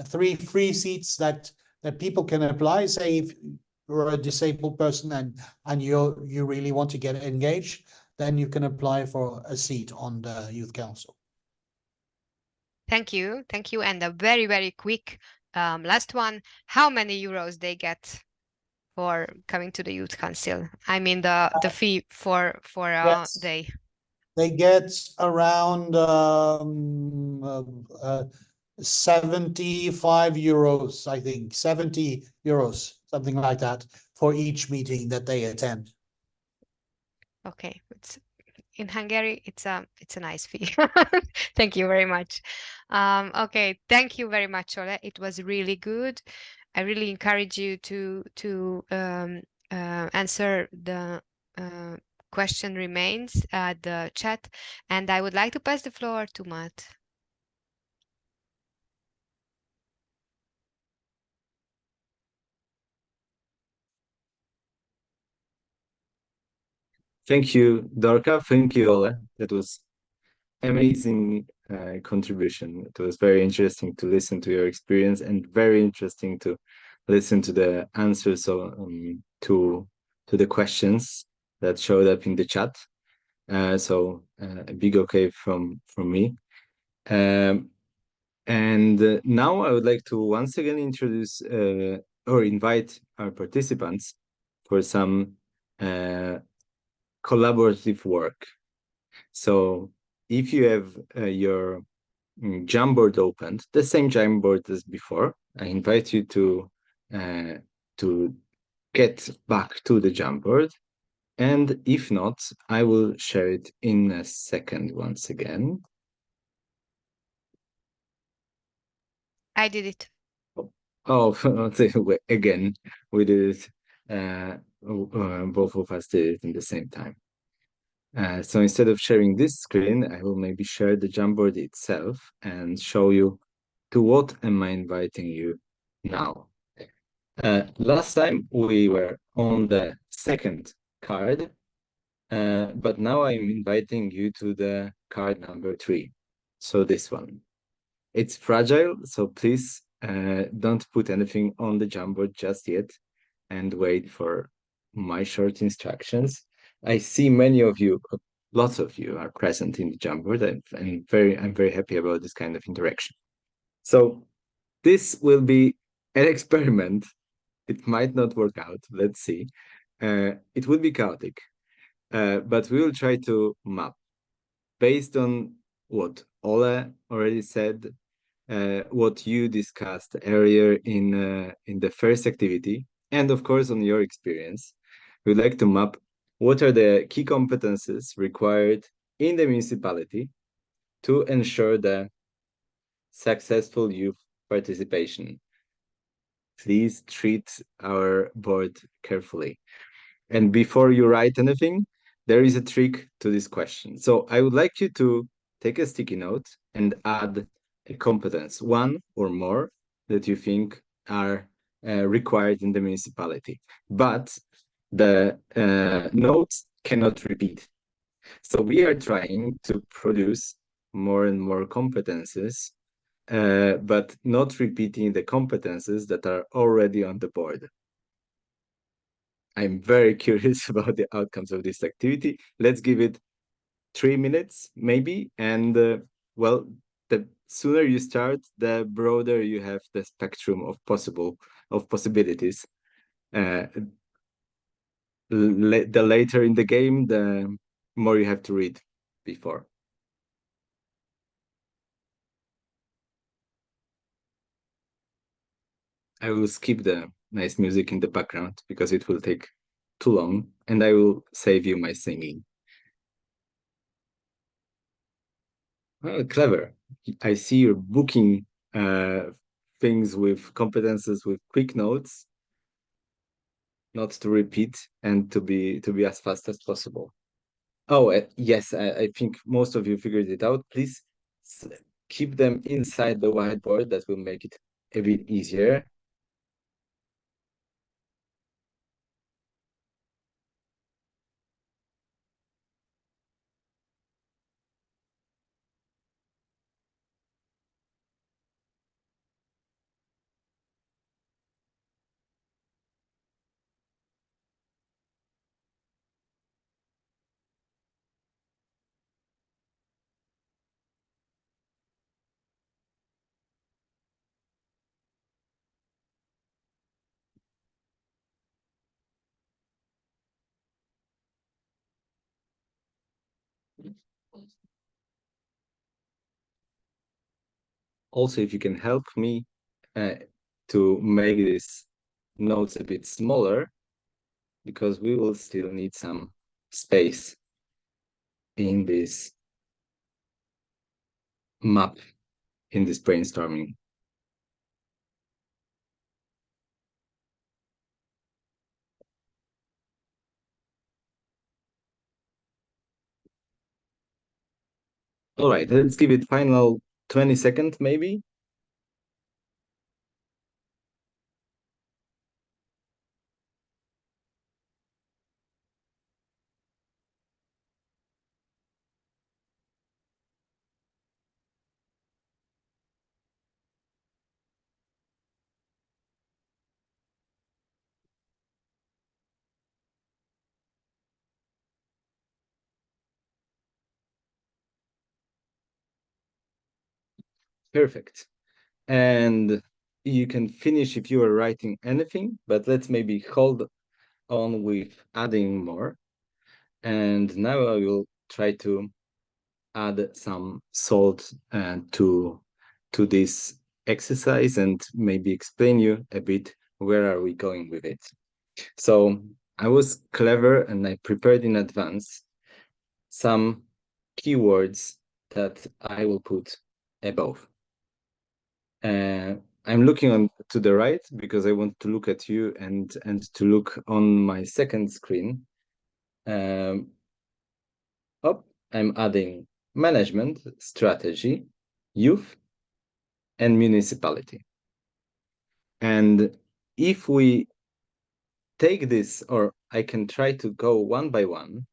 free seats that people can apply. Say if you're a disabled person and you really want to get engaged, then you can apply for a seat on the youth council. Thank you. And a very, very quick last one: how many euros they get for coming to the youth council? I mean the fee for Yes. day. They get around 75 euros, I think, 70 euros, something like that, for each meeting that they attend. Okay, in Hungary, it's a nice fee. Thank you very much. Okay, thank you very much, Ole. It was really good. I really encourage you to answer the question remains at the chat, and I would like to pass the floor to Matt. Thank you, Dorka. Thank you, Ole. That was amazing contribution. It was very interesting to listen to your experience, and very interesting to listen to the answers to the questions that showed up in the chat. So a big okay from me. And now I would like to once again introduce or invite our participants for some collaborative work. So if you have your Jamboard opened, the same Jamboard as before, I invite you to get back to the Jamboard. And if not, I will share it in a second once again. I did it. Oh, again, we did it. Both of us did it in the same time. So instead of sharing this screen, I will maybe share the Jamboard itself and show you to what am I inviting you now. Last time we were on the second card, but now I'm inviting you to the card number 3. So this one. It's fragile, so please don't put anything on the Jamboard just yet and wait for my short instructions. I see many of you, lots of you are present in the Jamboard. I'm very happy about this kind of interaction. So this will be an experiment. It might not work out. Let's see. It will be chaotic, but we will try to map based on what Ola already said, what you discussed earlier in the first activity, and of course on your experience. We'd like to map what are the key competences required in the municipality to ensure the successful youth participation. Please treat our board carefully. And before you write anything, there is a trick to this question. So I would like you to take a sticky note and add a competence, one or more that you think are required in the municipality. But the notes cannot repeat. So we are trying to produce more and more competences, but not repeating the competences that are already on the board. I'm very curious about the outcomes of this activity. Let's give it 3 minutes, maybe. And well, the sooner you start, the broader you have the spectrum of possibilities. The later in the game, the more you have to read before. I will skip the nice music in the background because it will take too long, and I will save you my singing. Well, clever. I see you're booking things with competences with quick notes, not to repeat and to be as fast as possible. Oh, yes, I think most of you figured it out. Please keep them inside the whiteboard. That will make it a bit easier. Also, if you can help me to make these notes a bit smaller, because we will still need some space in this map, in this brainstorming. All right, let's give it final 20 seconds, maybe. Perfect. And you can finish if you are writing anything, but let's maybe hold on with adding more. And now I will try to add some salt to this exercise and maybe explain you a bit where are we going with it. So I was clever and I prepared in advance some keywords that I will put above. I'm looking on to the right because I want to look at you and to look on my second screen. I'm adding management, strategy, youth, and municipality. And if we take this, or I can try to go one by one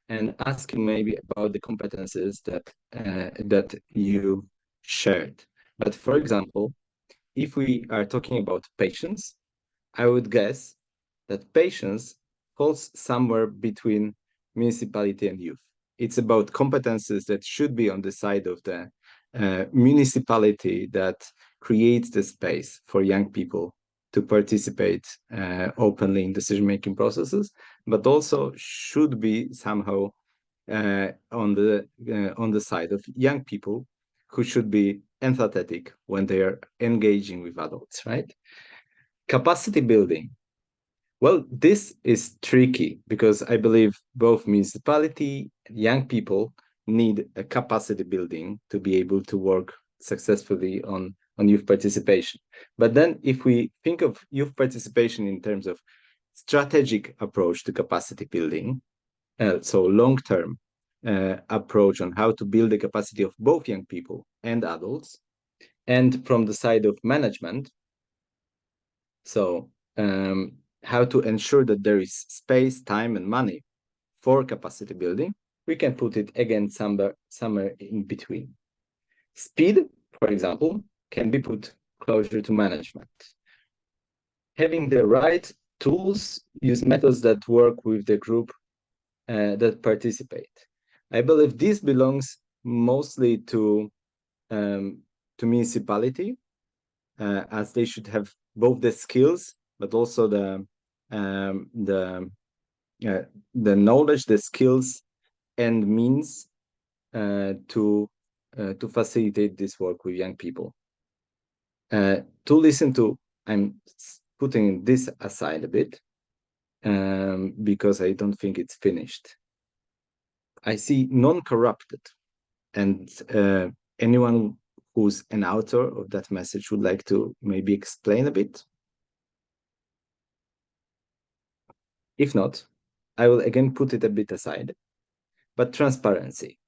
and ask you maybe about the competences that you shared. But for example, if we are talking about patience, I would guess that patience falls somewhere between municipality and youth. It's about competences that should be on the side of the municipality that creates the space for young people to participate openly in decision-making processes, but also should be somehow on the side of young people who should be empathetic when they are engaging with adults, right? Capacity building. Well, this is tricky because I believe both municipality and young people need a capacity building to be able to work successfully on youth participation. But then if we think of youth participation in terms of strategic approach to capacity building, so long-term approach on how to build the capacity of both young people and adults, and from the side of management, so how to ensure that there is space, time, and money for capacity building, we can put it again somewhere in between. Speed, for example, can be put closer to management. Having the right tools, use methods that work with the group that participate. I believe this belongs mostly to municipality, as they should have both the skills but also the knowledge, the skills, and means to facilitate this work with young people. To listen to, I'm putting this aside a bit because I don't think it's finished. I see non-corrupted, and anyone who's an author of that message would like to maybe explain a bit? If not, I will again put it a bit aside. But transparency.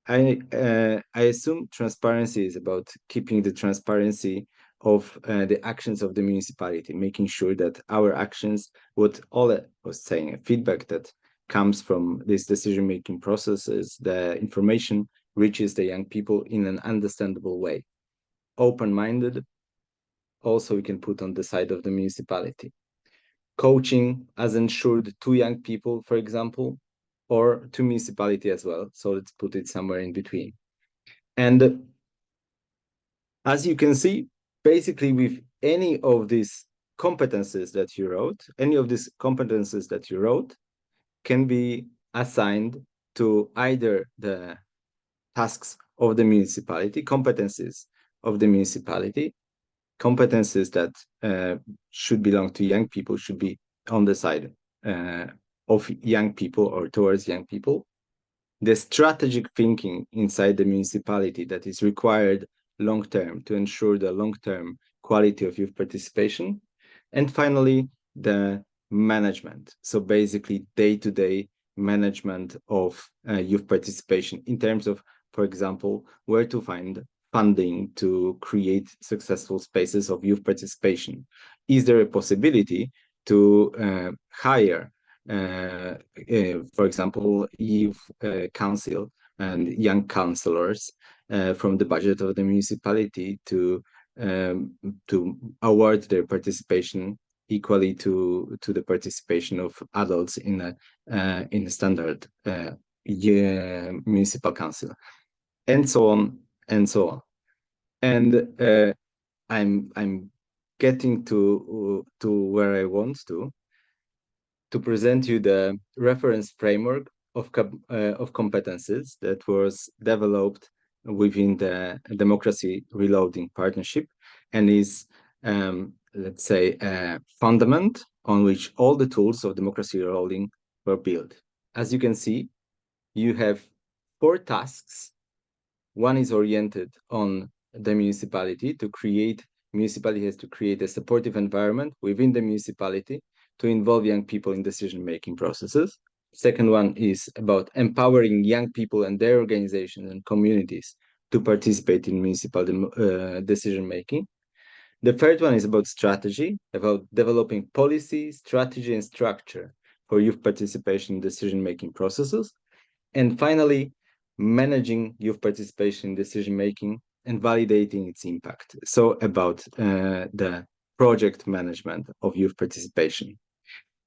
I assume transparency is about keeping the transparency of the actions of the municipality, making sure that our actions, what Ole was saying, feedback that comes from these decision-making processes, the information reaches the young people in an understandable way. Open-minded, also we can put on the side of the municipality. Coaching as ensured to young people, for example, or to municipality as well. So let's put it somewhere in between. And as you can see, basically with any of these competences that you wrote, can be assigned to either the tasks of the municipality, competences of the municipality, competences that should belong to young people, should be on the side of young people or towards young people. The strategic thinking inside the municipality that is required long-term to ensure the long-term quality of youth participation. And finally, the management. So basically day-to-day management of youth participation in terms of, for example, where to find funding to create successful spaces of youth participation. Is there a possibility to hire, for example, youth council and young counselors from the budget of the municipality to award their participation equally to the participation of adults in a standard municipal council, and so on and so on. And I'm getting to where I want to to present you the reference framework of competences that was developed within the Democracy Reloading Partnership and is, let's say, a fundament on which all the tools of Democracy Reloading were built. As you can see, you have 4 tasks. One is oriented on the municipality municipality has to create a supportive environment within the municipality to involve young people in decision-making processes. Second one is about empowering young people and their organizations and communities to participate in municipal decision-making. The third one is about strategy, about developing policy, strategy, and structure for youth participation in decision-making processes. And finally, managing youth participation in decision-making and validating its impact. So about the project management of youth participation.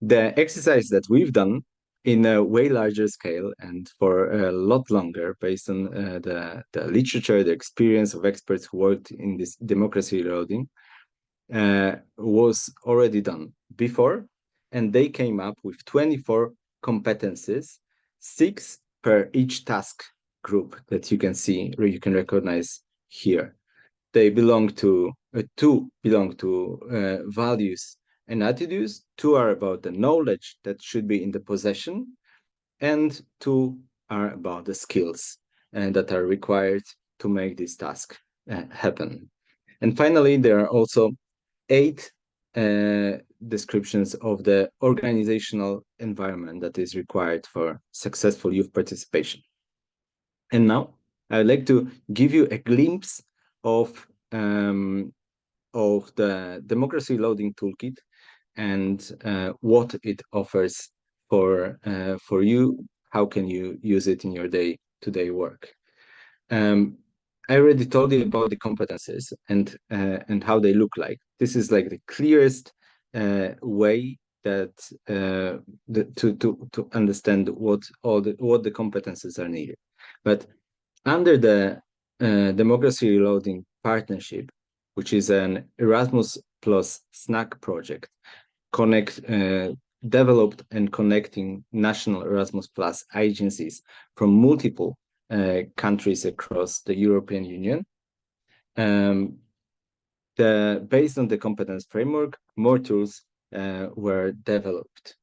The exercise that we've done in a way larger scale and for a lot longer based on the literature, the experience of experts who worked in this democracy reloading was already done before, and they came up with 24 competences, 6 per each task group that you can see, or you can recognize here. They belong to, 2 belong to values and attitudes, 2 are about the knowledge that should be in the possession, and 2 are about the skills that are required to make this task happen. And finally, there are also 8 descriptions of the organizational environment that is required for successful youth participation. And now I'd like to give you a glimpse of the Democracy Loading Toolkit and what it offers for you. How can you use it in your day-to-day work? I already told you about the competences and how they look like. This is like the clearest way that to understand what the competences are needed. But under the Democracy Reloading Partnership, which is an Erasmus plus SNAC project, developed and connecting national Erasmus plus agencies from multiple countries across the European Union. Based on the competence framework, more tools were developed.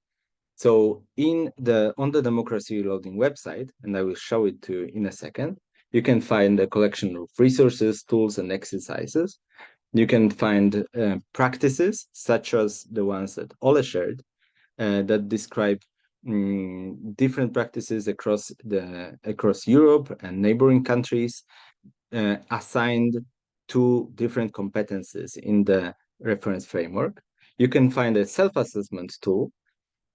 So on the Democracy Reloading website, and I will show it to you in a second, you can find a collection of resources, tools, and exercises. You can find practices, such as the ones that Ole shared, that describe different practices across Europe and neighboring countries, assigned to different competences in the reference framework. You can find a self-assessment tool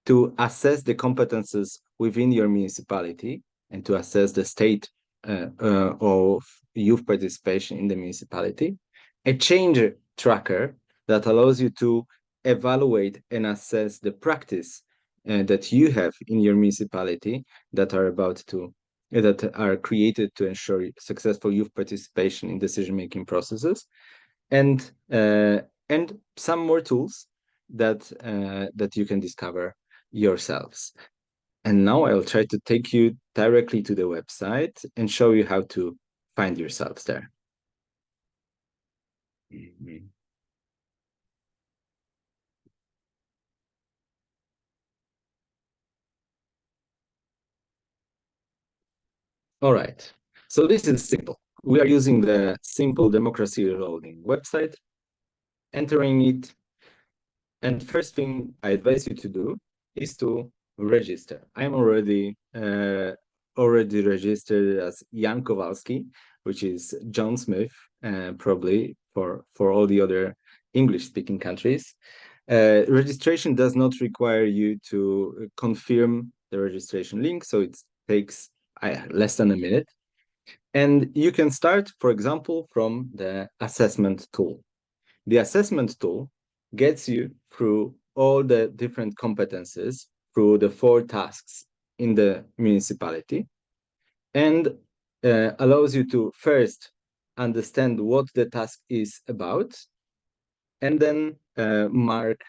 to assess the competences within your municipality and to assess the state of youth participation in the municipality. A change tracker that allows you to evaluate and assess the practice that you have in your municipality that are created to ensure successful youth participation in decision-making processes, and some more tools that you can discover yourselves. And now I'll try to take you directly to the website and show you how to find yourselves there. All right, so this is simple. We are using the simple Democracy Reloading website, entering it, and first thing I advise you to do is to register. I'm already registered as Jan Kowalski, which is John Smith, probably for all the other English-speaking countries. Registration does not require you to confirm the registration link, so it takes less than a minute. And you can start, for example, from the assessment tool. The assessment tool gets you through all the different competences, through the 4 tasks in the municipality, and allows you to first understand what the task is about, and then mark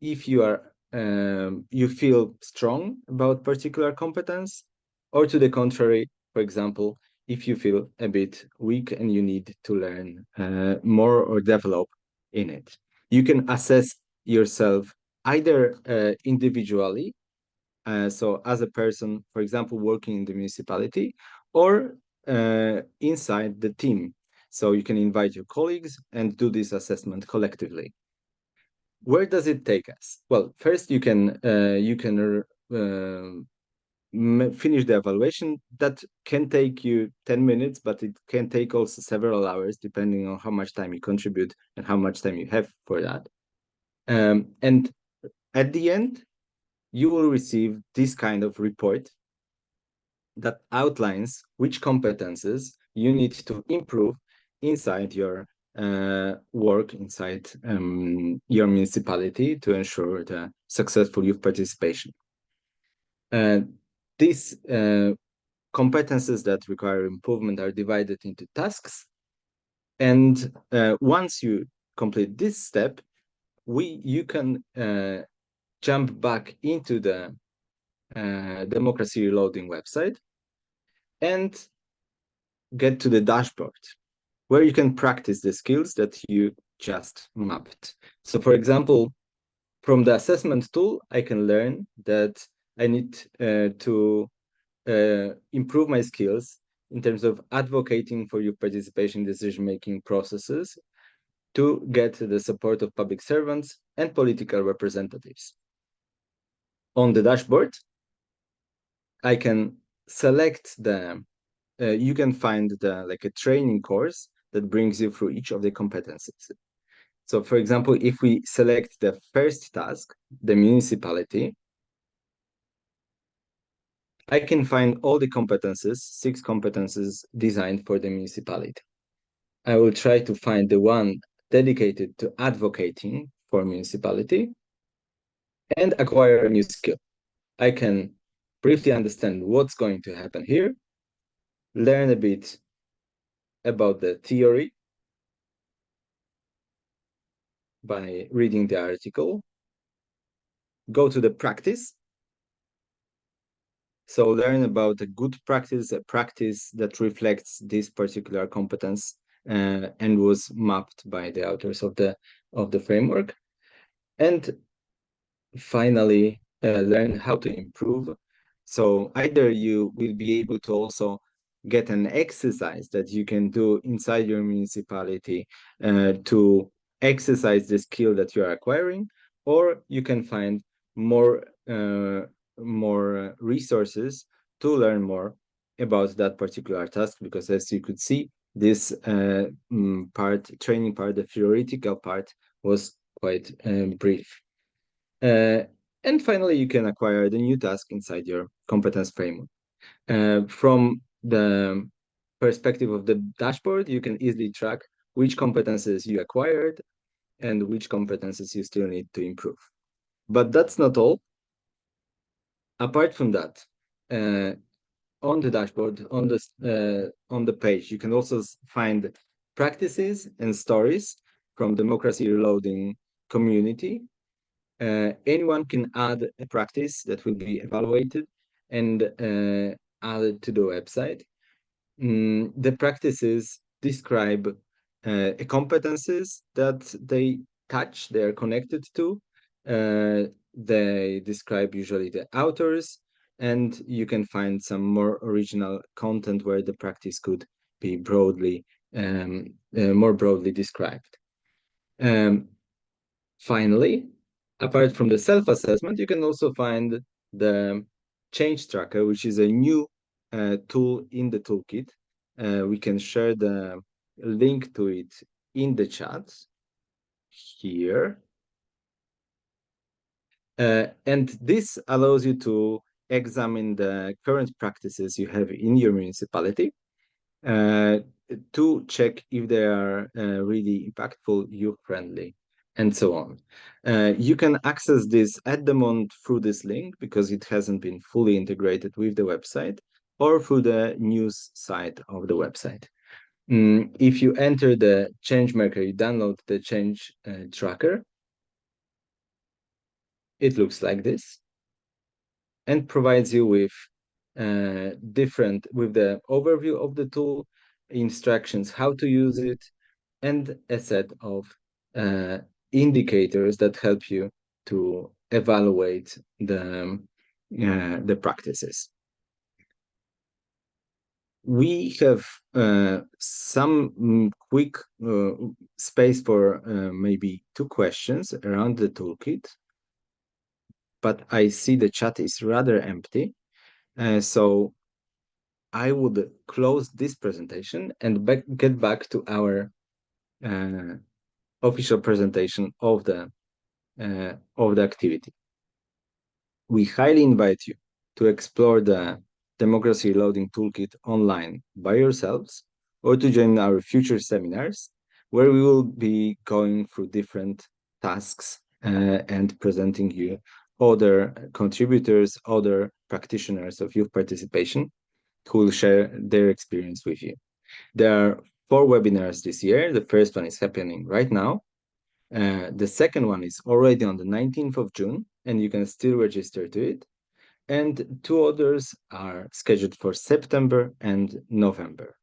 if you are you feel strong about particular competence, or to the contrary, for example, if you feel a bit weak and you need to learn more or develop in it. You can assess yourself either individually, so as a person, for example, working in the municipality, or inside the team. So you can invite your colleagues and do this assessment collectively. Where does it take us? Well, first you can finish the evaluation. That can take you 10 minutes, but it can take also several hours, depending on how much time you contribute and how much time you have for that. And at the end, you will receive this kind of report that outlines which competences you need to improve inside your work inside your municipality to ensure the successful youth participation. These competences that require improvement are divided into tasks. And once you complete this step, you can jump back into the Democracy Reloading website and get to the dashboard, where you can practice the skills that you just mapped. So for example, from the assessment tool, I can learn that I need to improve my skills in terms of advocating for youth participation in decision-making processes to get the support of public servants and political representatives. On the dashboard, I can select the you can find like a training course that brings you through each of the competencies. So for example, if we select the first task, the municipality, I can find all the competences, 6 competences designed for the municipality. I will try to find the one dedicated to advocating for municipality and acquire a new skill. I can briefly understand what's going to happen here, learn a bit about the theory by reading the article, go to the practice. So learn about a good practice, a practice that reflects this particular competence and was mapped by the authors of the framework. And finally, learn how to improve. So either you will be able to also get an exercise that you can do inside your municipality to exercise the skill that you are acquiring, or you can find more resources to learn more about that particular task, because as you could see, this training part, the theoretical part, was quite brief. And finally, you can acquire the new task inside your competence framework. From the perspective of the dashboard, you can easily track which competences you acquired and which competences you still need to improve. But that's not all. Apart from that, on the dashboard, on the page, you can also find practices and stories from Democracy Reloading community. Anyone can add a practice that will be evaluated and added to the website. The practices describe competences that they touch, they are connected to. They describe usually the authors, and you can find some more original content where the practice could be more broadly described. Finally, apart from the self-assessment, you can also find the change tracker, which is a new tool in the toolkit. We can share the link to it in the chat here. And this allows you to examine the current practices you have in your municipality to check if they are really impactful, youth-friendly, and so on. You can access this at the moment through this link because it hasn't been fully integrated with the website, or through the news site of the website. If you enter the change marker, you download the change tracker. It looks like this and provides you with with the overview of the tool, instructions how to use it, and a set of indicators that help you to evaluate the practices. We have some quick space for maybe 2 questions around the toolkit, but I see the chat is rather empty. So I would close this presentation and get back to our official presentation of the activity. We highly invite you to explore the Democracy Reloading Toolkit online by yourselves, or to join our future seminars, where we will be going through different tasks and presenting you other contributors, other practitioners of youth participation who will share their experience with you. There are 4 webinars this year. The first one is happening right now. The second one is already on the 19th of June, and you can still register to it. And 2 others are scheduled for September and November.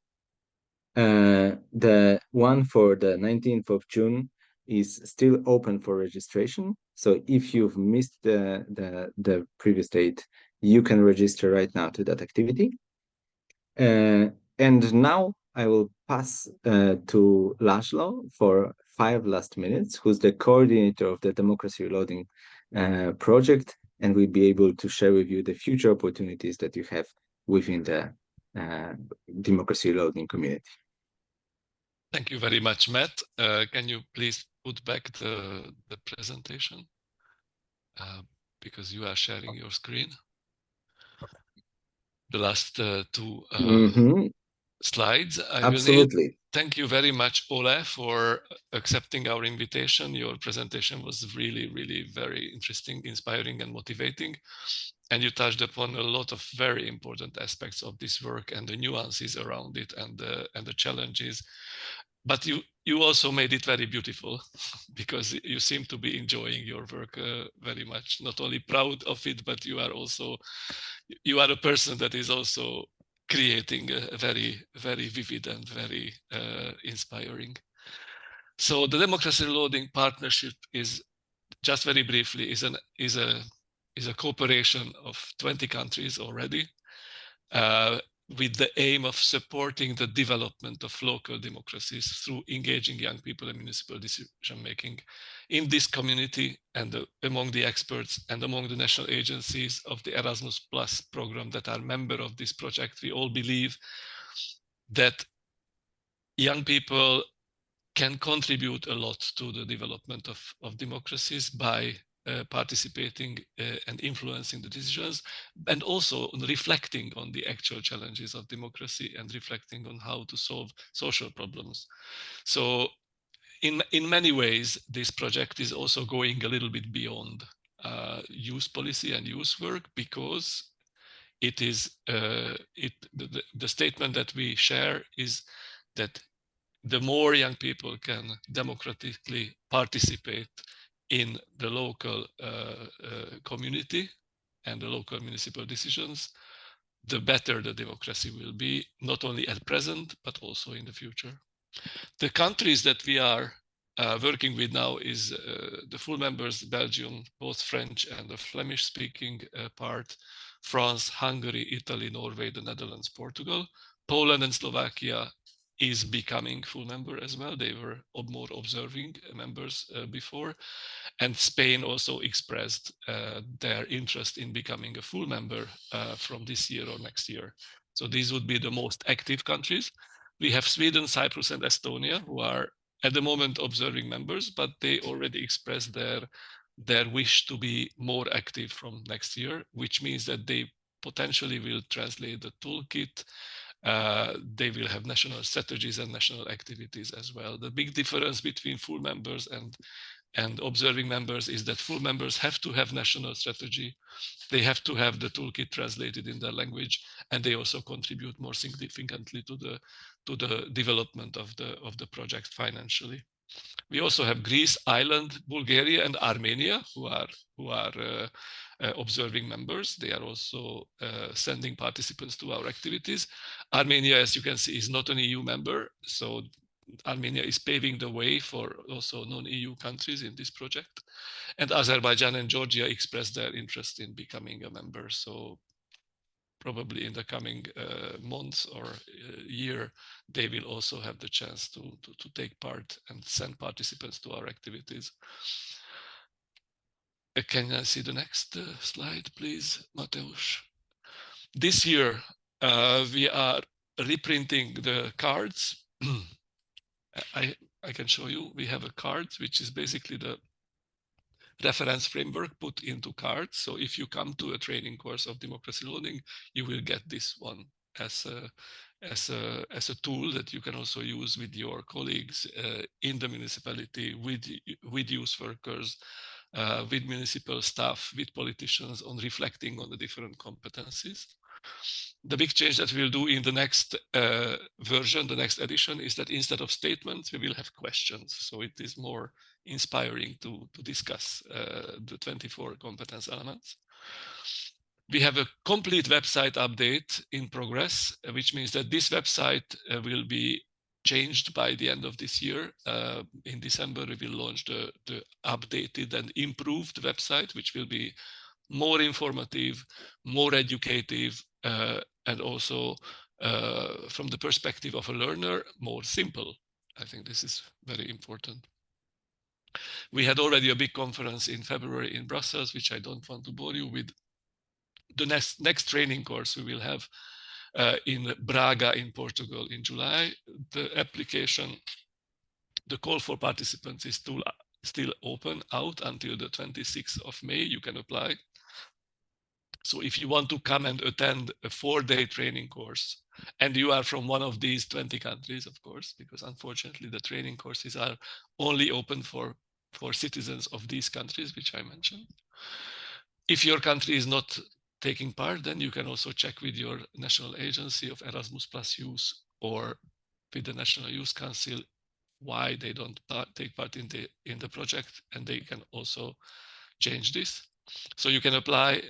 The one for the 19th of June is still open for registration. So if you've missed the previous date, you can register right now to that activity. And now I will pass to Laszlo for 5 last minutes, who's the coordinator of the Democracy Reloading project, and will be able to share with you the future opportunities that you have within the Democracy Reloading community. Thank you very much, Matt. Can you please put back the presentation? Because you are sharing your screen. The last 2 slides. Absolutely. Thank you very much, Ole, for accepting our invitation. Your presentation was really, really very interesting, inspiring, and motivating. And you touched upon a lot of very important aspects of this work and the nuances around it and the challenges. But you also made it very beautiful, because you seem to be enjoying your work very much. Not only proud of it, but you are a person that is also creating a very, very vivid and very inspiring. So the Democracy Reloading Partnership is, just very briefly, is a cooperation of 20 countries already, with the aim of supporting the development of local democracies through engaging young people in municipal decision making. In this community and among the experts and among the national agencies of the Erasmus Plus program that are member of this project, we all believe that young people can contribute a lot to the development of democracies by participating and influencing the decisions, and also reflecting on the actual challenges of democracy and reflecting on how to solve social problems. So in many ways, this project is also going a little bit beyond youth policy and youth work, because it is the statement that we share is that the more young people can democratically participate in the local community and the local municipal decisions, the better the democracy will be, not only at present, but also in the future. The countries that we are working with now is the full members, Belgium, both French and the Flemish-speaking part, France, Hungary, Italy, Norway, the Netherlands, Portugal. Poland and Slovakia is becoming full member as well. They were more observing members before. And Spain also expressed their interest in becoming a full member from this year or next year. So these would be the most active countries. We have Sweden, Cyprus, and Estonia, who are at the moment observing members, but they already expressed their wish to be more active from next year, which means that they potentially will translate the toolkit. They will have national strategies and national activities as well. The big difference between full members and observing members is that full members have to have national strategy. They have to have the toolkit translated in their language, and they also contribute more significantly to the development of the project financially. We also have Greece, Ireland, Bulgaria, and Armenia, who are observing members. They are also sending participants to our activities. Armenia, as you can see, is not an EU member, so Armenia is paving the way for also non-EU countries in this project. And Azerbaijan and Georgia expressed their interest in becoming a member. So probably in the coming months or year, they will also have the chance to take part and send participants to our activities. Can I see the next slide, please, Mateusz? This year, we are reprinting the cards. I can show you. We have a card, which is basically the reference framework put into cards. So if you come to a training course of democracy loading, you will get this one as a tool that you can also use with your colleagues in the municipality, with youth workers, with municipal staff, with politicians, on reflecting on the different competencies. The big change that we'll do in the next version, the next edition, is that instead of statements, we will have questions. So it is more inspiring to discuss the 24 competence elements. We have a complete website update in progress, which means that this website will be changed by the end of this year. In December, we will launch the updated and improved website, which will be more informative, more educative, and also from the perspective of a learner, more simple. I think this is very important. We had already a big conference in February in Brussels, which I don't want to bore you with. The next training course we will have in Braga in Portugal in July. The application, the call for participants is still open out until the 26th of May. You can apply. So if you want to come and attend a 4-day training course, and you are from one of these 20 countries, of course, because unfortunately the training courses are only open for citizens of these countries, which I mentioned. If your country is not taking part, then you can also check with your national agency of Erasmus Plus Youth or with the National Youth Council why they don't take part in the project, and they can also change this. So you can apply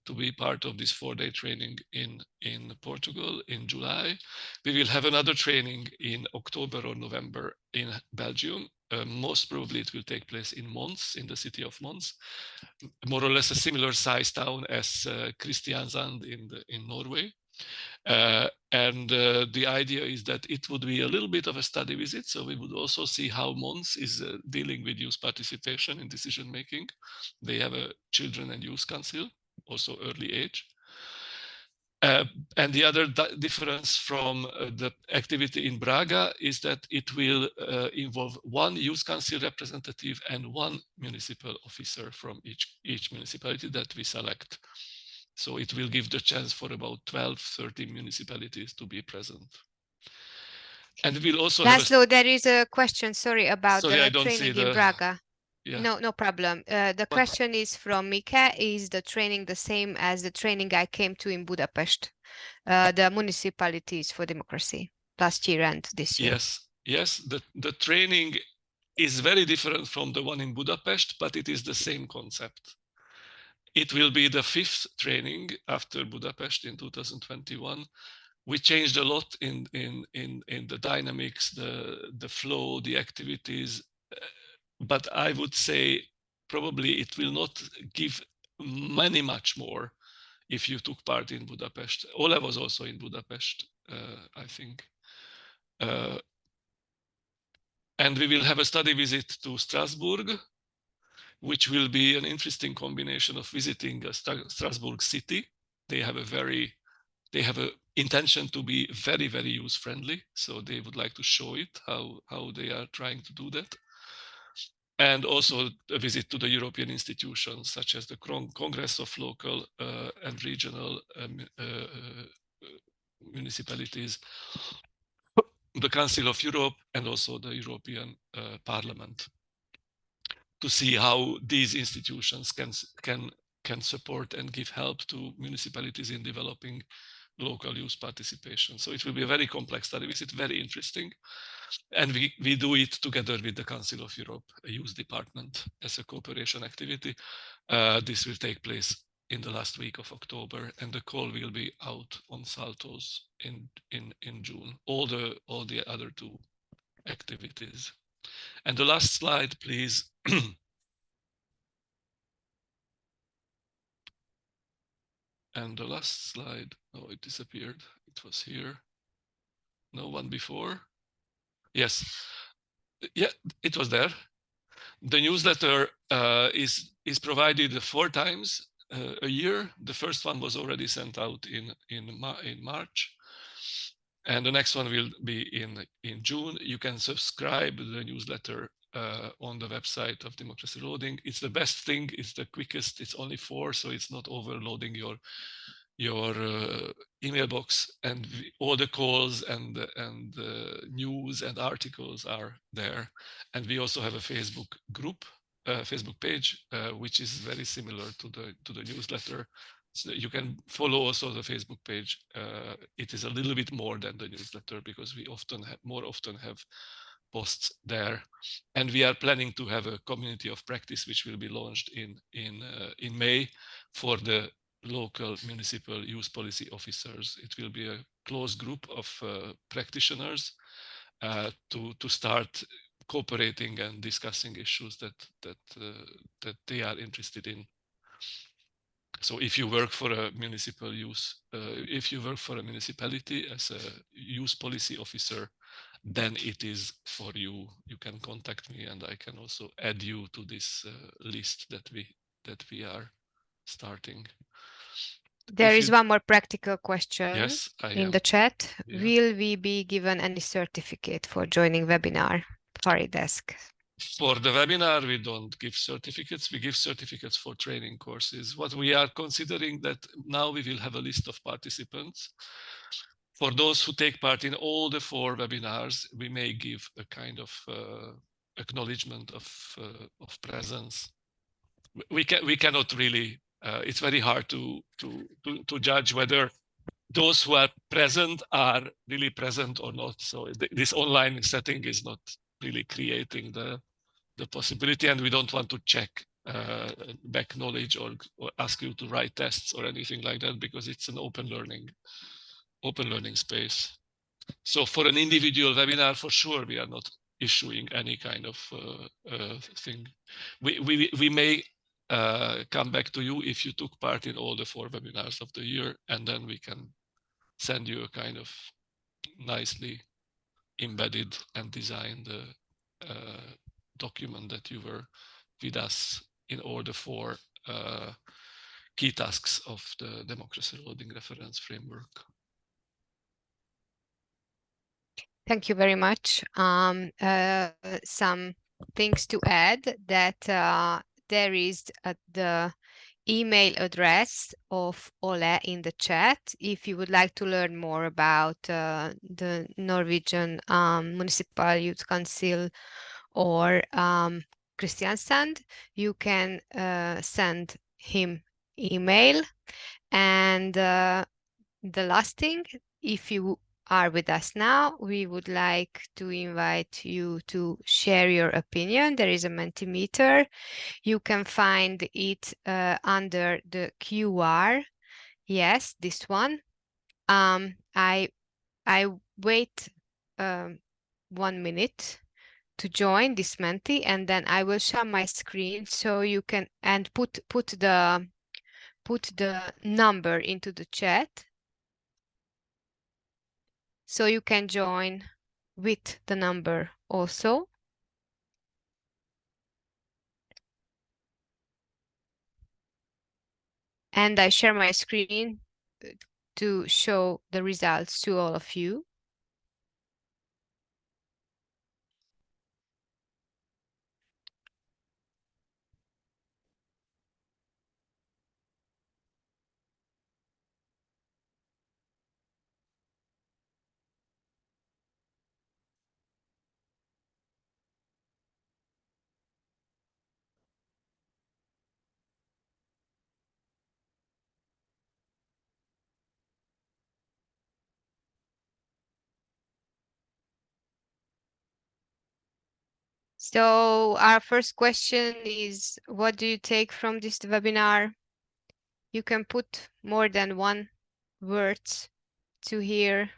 to be part of this 4-day training in Portugal in July. We will have another training in October or November in Belgium. Most probably it will take place in Mons, in the city of Mons, more or less a similar size town as Kristiansand in Norway. And the idea is that it would be a little bit of a study visit. So we would also see how Mons is dealing with youth participation in decision making. They have a children and youth council, also early age. And the other difference from the activity in Braga is that it will involve one youth council representative and one municipal officer from each municipality that we select. So it will give the chance for about 12-13 municipalities to be present. And we'll also Laszlo, there is a question, sorry, about Sorry, I the don't see training in Braga. Yeah. No problem. The question is from Mika. Is the training the same as the training I came to in Budapest, the municipalities for democracy, last year and this year? Yes. The training is very different from the one in Budapest, but it is the same concept. It will be the 5th training after Budapest in 2021. We changed a lot in the dynamics, the flow, the activities, but I would say probably it will not give much more if you took part in Budapest. Ola was also in Budapest, I think. And we will have a study visit to Strasbourg, which will be an interesting combination of visiting Strasbourg city. They have an intention to be very, very user friendly. So they would like to show it, how they are trying to do that. And also a visit to the European institutions, such as the Congress of Local and Regional Municipalities, the Council of Europe, and also the European Parliament, to see how these institutions can support and give help to municipalities in developing local youth participation. So it will be a very complex study visit, very interesting. And we do it together with the Council of Europe, a youth department, as a cooperation activity. This will take place in the last week of October, and the call will be out on Saltos in June. All the other two activities. And the last slide, please. And the last slide, oh, it disappeared. It was here. No one before. Yes, yeah, it was there. The newsletter is provided 4 times a year. The first one was already sent out in March, and the next one will be in June. You can subscribe to the newsletter on the website of Democracy Loading. It's the best thing. It's the quickest. It's only 4, so it's not overloading your email box, and all the calls and news and articles are there. And we also have a Facebook group, Facebook page, which is very similar to the newsletter. So you can follow also the Facebook page. It is a little bit more than the newsletter because we more often have posts there, and we are planning to have a community of practice which will be launched in May for the local municipal youth policy officers. It will be a close group of practitioners to start cooperating and discussing issues that they are interested in. So if you work for a municipal youth, if you work for a municipality as a youth policy officer, then it is for you. You can contact me, and I can also add you to this list that we are starting. There is one more practical question. Yes, in the chat. Yeah. Will we be given any certificate for joining webinar? Desk. For the webinar, we don't give certificates. We give certificates for training courses. What we are considering that now we will have a list of participants. For those who take part in all the 4 webinars, we may give a kind of acknowledgement of presence. We cannot really. It's very hard to judge whether those who are present are really present or not. So this online setting is not really creating the possibility, and we don't want to check back knowledge or ask you to write tests or anything like that, because it's an open learning space. So for an individual webinar, for sure, we are not issuing any kind of thing. We may come back to you if you took part in all the 4 webinars of the year, and then we can send you a kind of nicely embedded and designed document that you were with us in all the 4 key tasks of the Democracy Loading Reference Framework. Thank you very much. Some things to add, that there is the email address of Ole in the chat. If you would like to learn more about the Norwegian Municipal Youth Council or Kristiansand, you can send him email. And the last thing, if you are with us now, we would like to invite you to share your opinion. There is a Mentimeter. You can find it under the QR. Yes, this one. I wait 1 minute to join this Menti, and then I will share my screen so you can put the number into the chat, so you can join with the number also. And I share my screen to show the results to all of you. So our first question is, what do you take from this webinar? You can put more than one word to here.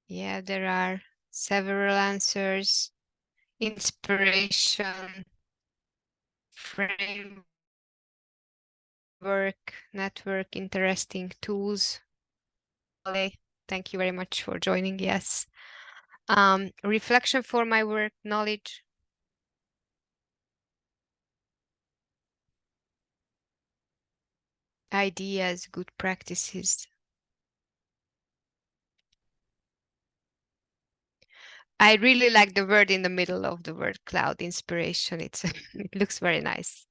Yeah, there are several answers. Inspiration, framework, network, interesting tools. Thank you very much for joining. Yes. Reflection for my work, knowledge. Ideas, good practices. I really like the word in the middle of the word cloud, inspiration. It looks very nice.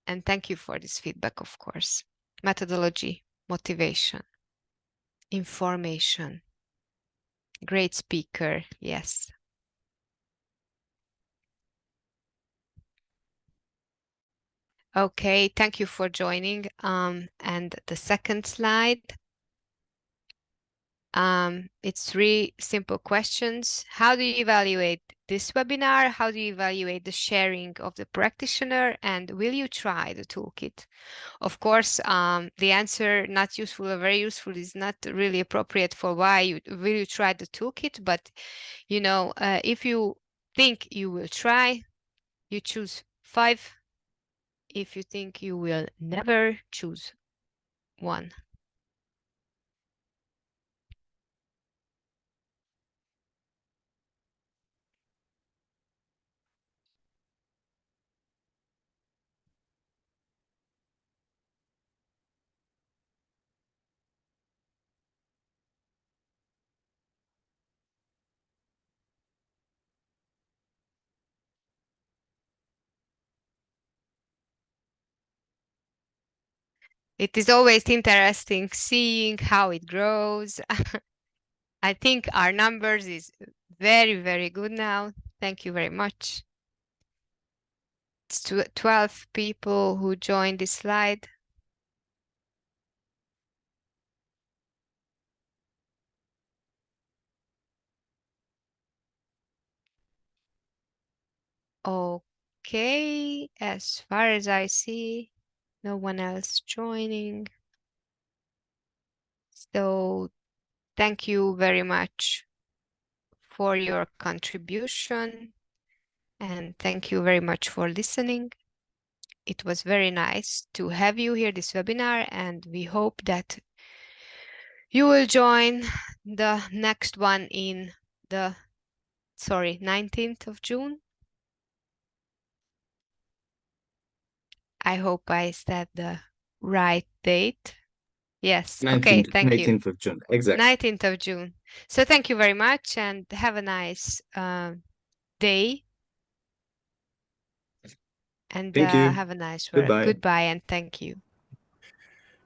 And thank you for this feedback, of course. Methodology, motivation, information. Great speaker, yes. Okay, thank you for joining. And the second slide. It's 3 simple questions. How do you evaluate this webinar? How do you evaluate the sharing of the practitioner? And will you try the toolkit? Of course, the answer not useful or very useful is not really appropriate for why will you try the toolkit. But, you know, if you think you will try, you choose 5. If you think you will never, choose 1. It is always interesting seeing how it grows. I think our numbers is very, very good now. Thank you very much. It's 12 people who joined this slide. Okay, as far as I see, no one else joining. So thank you very much for your contribution and thank you very much for listening. It was very nice to have you here this webinar, and we hope that you will join the next one in the 19th of June. I hope I said the right date. Yes. 19th, okay, thank 19th you. of June, exactly. 19th of June. So thank you very much and have a nice day. And Thank you. have a nice work. Goodbye. Goodbye and thank you.